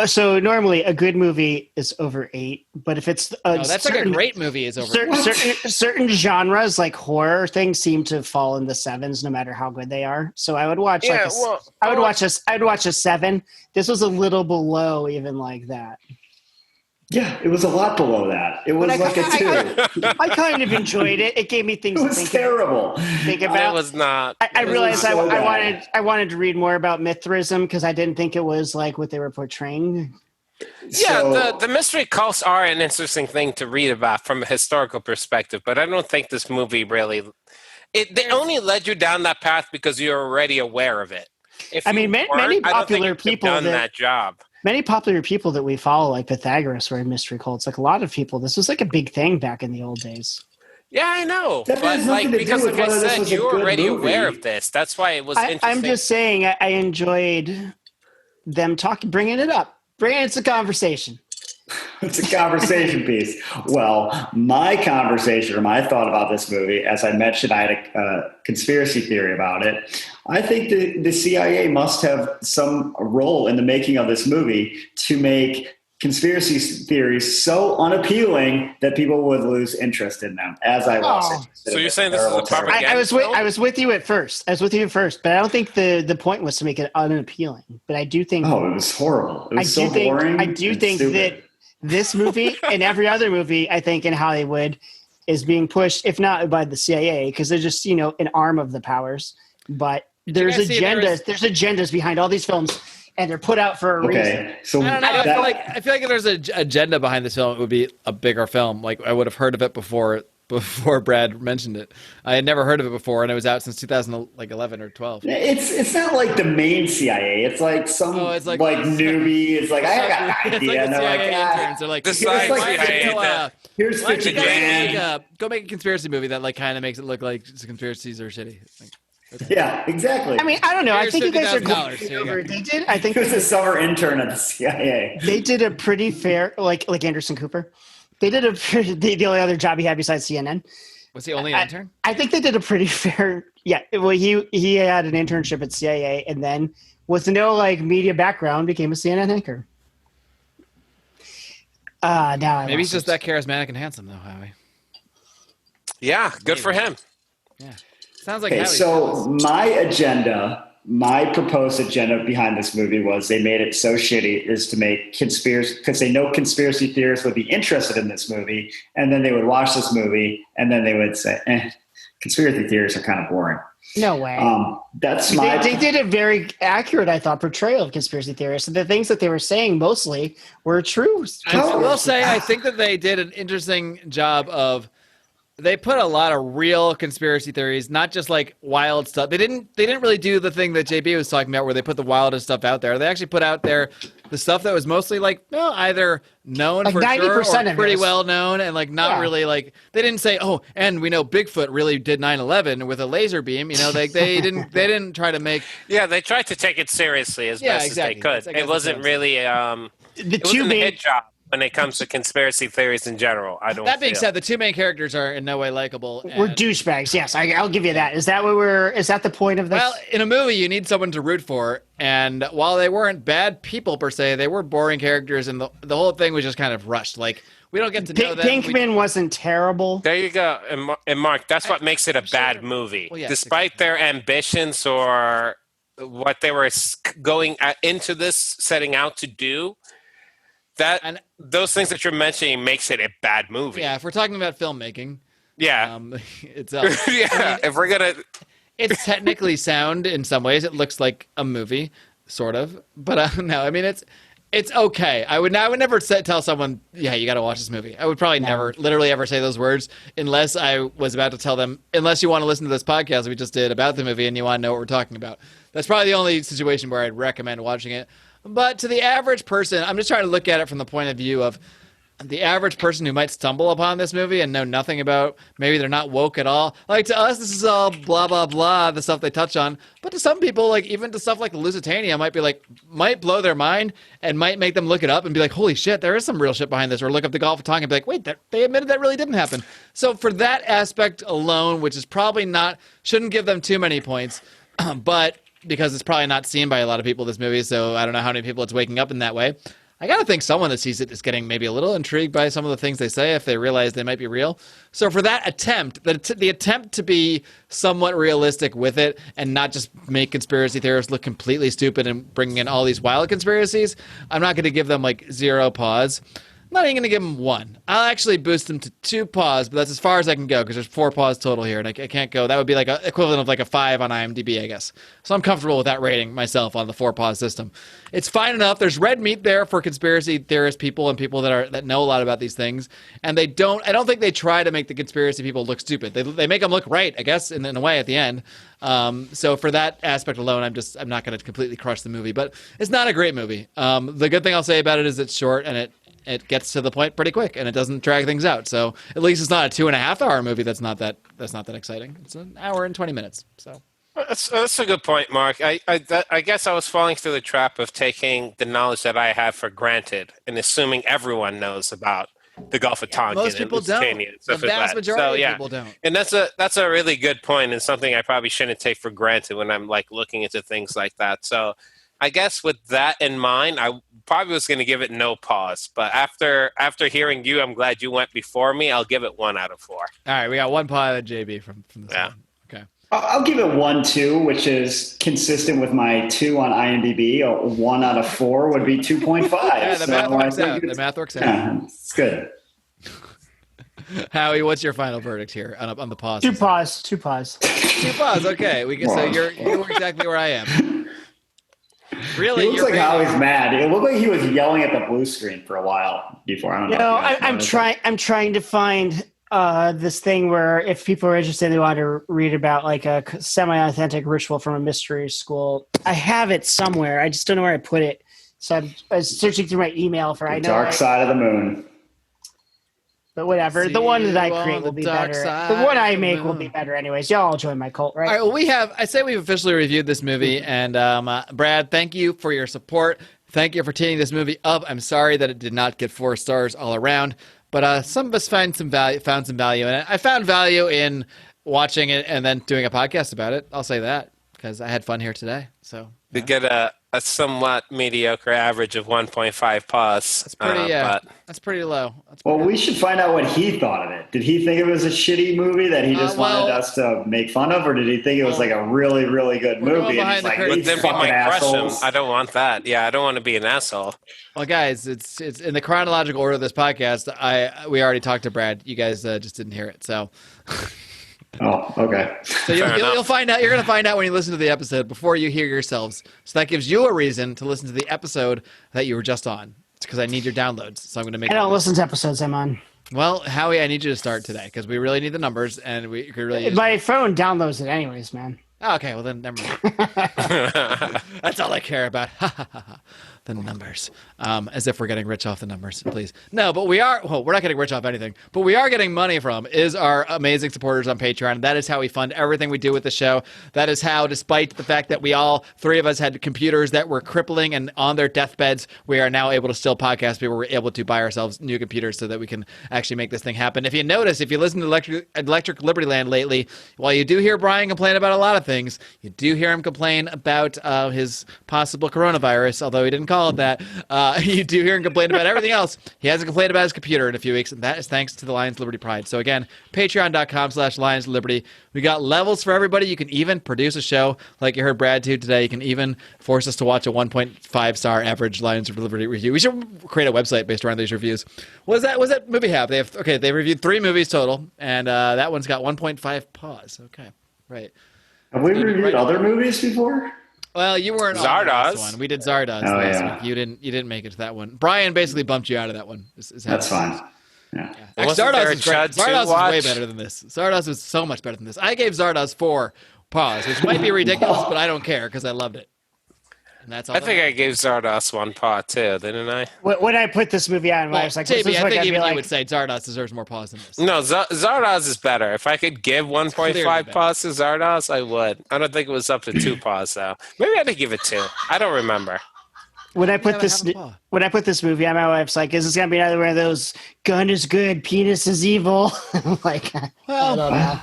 Speaker 4: So normally a good movie is over 8, but if it's
Speaker 1: that's a great movie is over.
Speaker 4: Certain genres like horror things seem to fall in the 7s no matter how good they are. So I would watch I would watch a 7. This was a little below even like that.
Speaker 5: Yeah, it was a lot below that. It was a 2.
Speaker 4: I kind of enjoyed it. It gave me things to think
Speaker 5: terrible.
Speaker 4: Think about.
Speaker 6: It was not.
Speaker 4: I realized I wanted to read more about Mithraism because I didn't think it was what they were portraying.
Speaker 6: Yeah, the mystery cults are an interesting thing to read about from a historical perspective, but I don't think this movie really. They only led you down that path because you're already aware of it.
Speaker 4: Many popular people
Speaker 6: done that job.
Speaker 4: Many popular people that we follow, like Pythagoras, were in mystery cults. A lot of people. This was a big thing back in the old days.
Speaker 6: Yeah, I know.
Speaker 5: That has nothing to do
Speaker 6: because
Speaker 5: with
Speaker 6: like I
Speaker 5: whether this
Speaker 6: said,
Speaker 5: was a
Speaker 6: you were
Speaker 5: good
Speaker 6: already
Speaker 5: movie.
Speaker 6: aware of this. That's why it was interesting.
Speaker 4: I'm just saying I enjoyed them bringing it up. Bringing it to conversation.
Speaker 5: It's a conversation piece. Well, my conversation or my thought about this movie, as I mentioned, I had a conspiracy theory about it. I think the CIA must have some role in the making of this movie to make conspiracy theories so unappealing that people would lose interest in them, as I was.
Speaker 6: So you're saying this is a propaganda
Speaker 4: I was with you at first. But I don't think the point was to make it unappealing. But I do think...
Speaker 5: Oh, it was horrible. It was so boring.
Speaker 4: I do think that this movie and every other movie, I think, in Hollywood is being pushed, if not by the CIA, because they're just, an arm of the powers. But there's agendas. There's agendas behind all these films, and they're put out for a reason.
Speaker 5: So
Speaker 1: I don't know. I feel like if there's an agenda behind this film, it would be a bigger film. Like I would have heard of it before Brad mentioned it. I had never heard of it before, and it was out since 2011 or 12.
Speaker 5: It's not like the main CIA. It's like some newbie. It's like I got an idea.
Speaker 1: It's like the CIA interns. They're like,
Speaker 5: here's 50 grand.
Speaker 1: Go make a conspiracy movie that like kind of makes it look like conspiracies are shitty. Like,
Speaker 5: okay. Yeah, exactly.
Speaker 4: I mean, I don't know. I think you guys are
Speaker 1: going
Speaker 4: over. They did. I think
Speaker 5: he was a summer intern at the CIA.
Speaker 4: They did a pretty fair, like Anderson Cooper. They did the only other job he had besides CNN.
Speaker 1: Was he only an intern?
Speaker 4: I think they did a pretty fair. Yeah. Well, he had an internship at CIA, and then with no media background, became a CNN anchor. Now
Speaker 1: maybe he's just that charismatic and handsome, though, Howie.
Speaker 6: Yeah, good for him.
Speaker 1: Yeah, sounds like.
Speaker 5: Okay, so my proposed agenda behind this movie was they made it so shitty is to make conspiracy, because they know conspiracy theorists would be interested in this movie, and then they would watch this movie and then they would say, conspiracy theorists are kind of boring.
Speaker 4: No way.
Speaker 5: They
Speaker 4: did a very accurate, I thought, portrayal of conspiracy theorists. And the things that they were saying mostly were true.
Speaker 1: I will say, I think that they did an interesting job of. They put a lot of real conspiracy theories, not just like wild stuff. They didn't really do the thing that JB was talking about where they put the wildest stuff out there. They actually put out there the stuff that was mostly either known for sure or pretty well known and not really they didn't say, oh, and we know Bigfoot really did 9/11 with a laser beam. They didn't try to make.
Speaker 6: Yeah, they tried to take it seriously as best as they could. It wasn't really a hit job. When it comes to conspiracy theories in general, I don't.
Speaker 1: That being said, the two main characters are in no way likable.
Speaker 4: We're douchebags. Yes, I'll give you that. Is that the point of this?
Speaker 1: Well, in a movie, you need someone to root for, and while they weren't bad people per se, they were boring characters, and the whole thing was just kind of rushed. We don't get to know them.
Speaker 4: Pinkman wasn't terrible.
Speaker 6: There you go, and Mark, that's what makes it a bad movie. Well, yes, despite their ambitions or what they were going into this setting out to do. Those things that you're mentioning makes it a bad movie.
Speaker 1: Yeah, if we're talking about filmmaking,
Speaker 6: itself. Yeah, if we're gonna,
Speaker 1: it's technically sound in some ways. It looks like a movie, sort of, but no. I mean, it's okay. I would never tell someone, yeah, you got to watch this movie. I would probably never, literally, ever say those words unless I was about to tell them. Unless you want to listen to this podcast we just did about the movie and you want to know what we're talking about. That's probably the only situation where I'd recommend watching it. But to the average person, I'm just trying to look at it from the point of view of the average person who might stumble upon this movie and know nothing about, maybe they're not woke at all. To us, this is all blah, blah, blah, the stuff they touch on. But to some people, even to stuff like Lusitania might blow their mind and might make them look it up and be like, holy shit, there is some real shit behind this. Or look up the Gulf of Tonkin and be like, wait, they admitted that really didn't happen. So for that aspect alone, which is probably shouldn't give them too many points, but because it's probably not seen by a lot of people, this movie, so I don't know how many people it's waking up in that way. I got to think someone that sees it is getting maybe a little intrigued by some of the things they say if they realize they might be real. So for that attempt, the attempt to be somewhat realistic with it and not just make conspiracy theorists look completely stupid and bringing in all these wild conspiracies, I'm not going to give them 0 pause. I'm not even going to give them 1. I'll actually boost them to 2 pause, but that's as far as I can go because there's 4 pause total here, and I can't go. That would be equivalent of a 5 on IMDb, I guess. So I'm comfortable with that rating myself on the 4 pause system. It's fine enough. There's red meat there for conspiracy theorist people and people that know a lot about these things, and I don't think they try to make the conspiracy people look stupid. They make them look right, I guess, in a way at the end. So for that aspect alone, I'm not going to completely crush the movie, but it's not a great movie. The good thing I'll say about it is it's short and it gets to the point pretty quick and it doesn't drag things out. So at least it's not a 2.5 hour movie. That's not that exciting. It's an hour and 20 minutes. So
Speaker 6: that's a good point, Mark. I guess I was falling through the trap of taking the knowledge that I have for granted and assuming everyone knows about the Gulf of Tonkin.
Speaker 1: Most people don't. The vast majority of people don't.
Speaker 6: And that's a really good point and something I probably shouldn't take for granted when I'm looking into things like that. So I guess with that in mind, I probably was going to give it no pause. But after hearing you, I'm glad you went before me. I'll give it 1 out of 4.
Speaker 1: All right, we got 1 pause at JB from this one. Okay.
Speaker 5: I'll give it 1-2, which is consistent with my 2 on IMDb. A 1 out of 4 would be 2.5.
Speaker 1: Yeah, the math works out. The math works out.
Speaker 5: Yeah, it's good.
Speaker 1: Howie, what's your final verdict here on the pause?
Speaker 4: 2 pause.
Speaker 1: 2 pause. Okay, so you're exactly where I am. Really,
Speaker 5: he looks like Howie's mad. It looked like he was yelling at the blue screen for a while before. I don't know.
Speaker 4: I'm trying to find this thing where if people are interested, they want to read about like a semi-authentic ritual from a mystery school. I have it somewhere. I just don't know where I put it. So I was searching through my email for
Speaker 5: Dark Side of the Moon.
Speaker 4: But whatever. The one that I create will be better. The one I make will be better anyways. Y'all join my cult, right?
Speaker 1: All right, well, I say we've officially reviewed this movie. And Brad, thank you for your support. Thank you for teeing this movie up. I'm sorry that it did not get 4 stars all around. But some of us found some value in it. I found value in watching it and then doing a podcast about it. I'll say that because I had fun here today. So
Speaker 6: we get a somewhat mediocre average of 1.5 pause.
Speaker 1: That's pretty. That's pretty low.
Speaker 5: We should find out what he thought of it. Did he think it was a shitty movie that he just wanted us to make fun of, or did he think it was like a really, really good movie? And he's like,
Speaker 6: but then we might crush him. I don't want that. Yeah, I don't want to be an asshole.
Speaker 1: Well, guys, it's in the chronological order of this podcast. We already talked to Brad. You guys just didn't hear it, so.
Speaker 5: Oh, okay.
Speaker 1: So you'll find out. You're going to find out when you listen to the episode before you hear yourselves. So that gives you a reason to listen to the episode that you were just on. It's because I need your downloads. So I'm going to make.
Speaker 4: I don't listen to episodes I'm on.
Speaker 1: Well, Howie, I need you to start today because we really need the numbers, and we could really.
Speaker 4: My phone downloads it anyways, man.
Speaker 1: Oh, okay, well then never mind. That's all I care about. The numbers. As if we're getting rich off the numbers, please. No, but we are. Well, we're not getting rich off anything, but we are getting money from is our amazing supporters on Patreon. That is how we fund everything we do with the show. That is how, despite the fact that we all 3 of us had computers that were crippling and on their deathbeds, we are now able to still podcast people. We're able to buy ourselves new computers so that we can actually make this thing happen. If you notice, if you listen to Electric Liberty Land lately, while you do hear Brian complain about a lot of things, you do hear him complain about his possible coronavirus, although he didn't call it that. You do hear him complain about everything else. He hasn't complained about his computer in a few weeks, and that is thanks to the Lions Liberty Pride. So again, patreon.com/Lions Liberty. We got levels for everybody. You can even produce a show like you heard Brad do today. You can even force us to watch a 1.5 star average Lions Liberty review. We should create a website based around these reviews. What does that movie have? They reviewed 3 movies total, and that one's got 1.5 pause. Okay, right.
Speaker 5: Have we reviewed other movies before?
Speaker 1: Well, you weren't on this one. We did Zardoz last week. You didn't make it to that one. Brian basically bumped you out of that one.
Speaker 5: That's fine. Yeah.
Speaker 1: Zardoz is great. Zardoz is way better than this. Zardoz was so much better than this. I gave Zardoz 4 pause, which might be ridiculous, but I don't care because I loved it. And that's all.
Speaker 6: I think I gave Zardoz 1 paw too, didn't I?
Speaker 4: When I put this movie on, I was like,
Speaker 1: JB, I think even you would say Zardoz deserves more pause than this.
Speaker 6: No, Zardoz is better. If I could give 1.5 paws to Zardoz, I would. I don't think it was up to 2 paws though. Maybe I had to give it 2. I don't remember.
Speaker 4: When I put this movie on, my wife's like, "Is this gonna be another one of those gun is good, penis is evil?" I'm like, well, I don't know.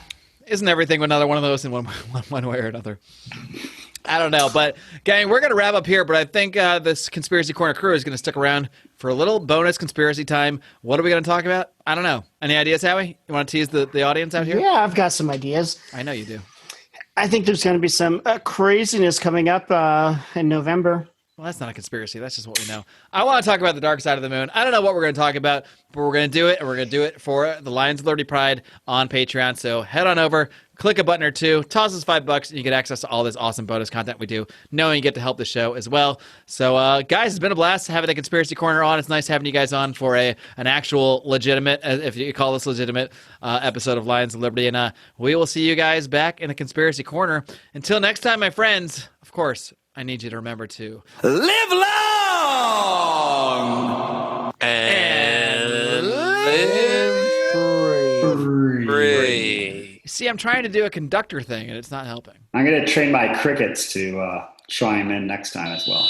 Speaker 1: Isn't everything another one of those in one way or another? I don't know, but gang, we're going to wrap up here, but I think this Conspiracy Corner crew is going to stick around for a little bonus conspiracy time. What are we going to talk about? I don't know. Any ideas, Howie? You want to tease the audience out here?
Speaker 4: Yeah, I've got some ideas.
Speaker 1: I know you do.
Speaker 4: I think there's going to be some craziness coming up in November.
Speaker 1: Well, that's not a conspiracy. That's just what we know. I want to talk about the dark side of the moon. I don't know what we're going to talk about, but we're going to do it, and we're going to do it for the Lions of Liberty Pride on Patreon. So head on over, click a button or two, toss us $5, and you get access to all this awesome bonus content we do, knowing you get to help the show as well. So, guys, it's been a blast having the Conspiracy Corner on. It's nice having you guys on for an actual legitimate, if you call this legitimate, episode of Lions of Liberty. And we will see you guys back in the Conspiracy Corner. Until next time, my friends, of course, I need you to remember to live long and live free. See, I'm trying to do a conductor thing, and it's not helping.
Speaker 5: I'm going to train my crickets to chime in next time as well.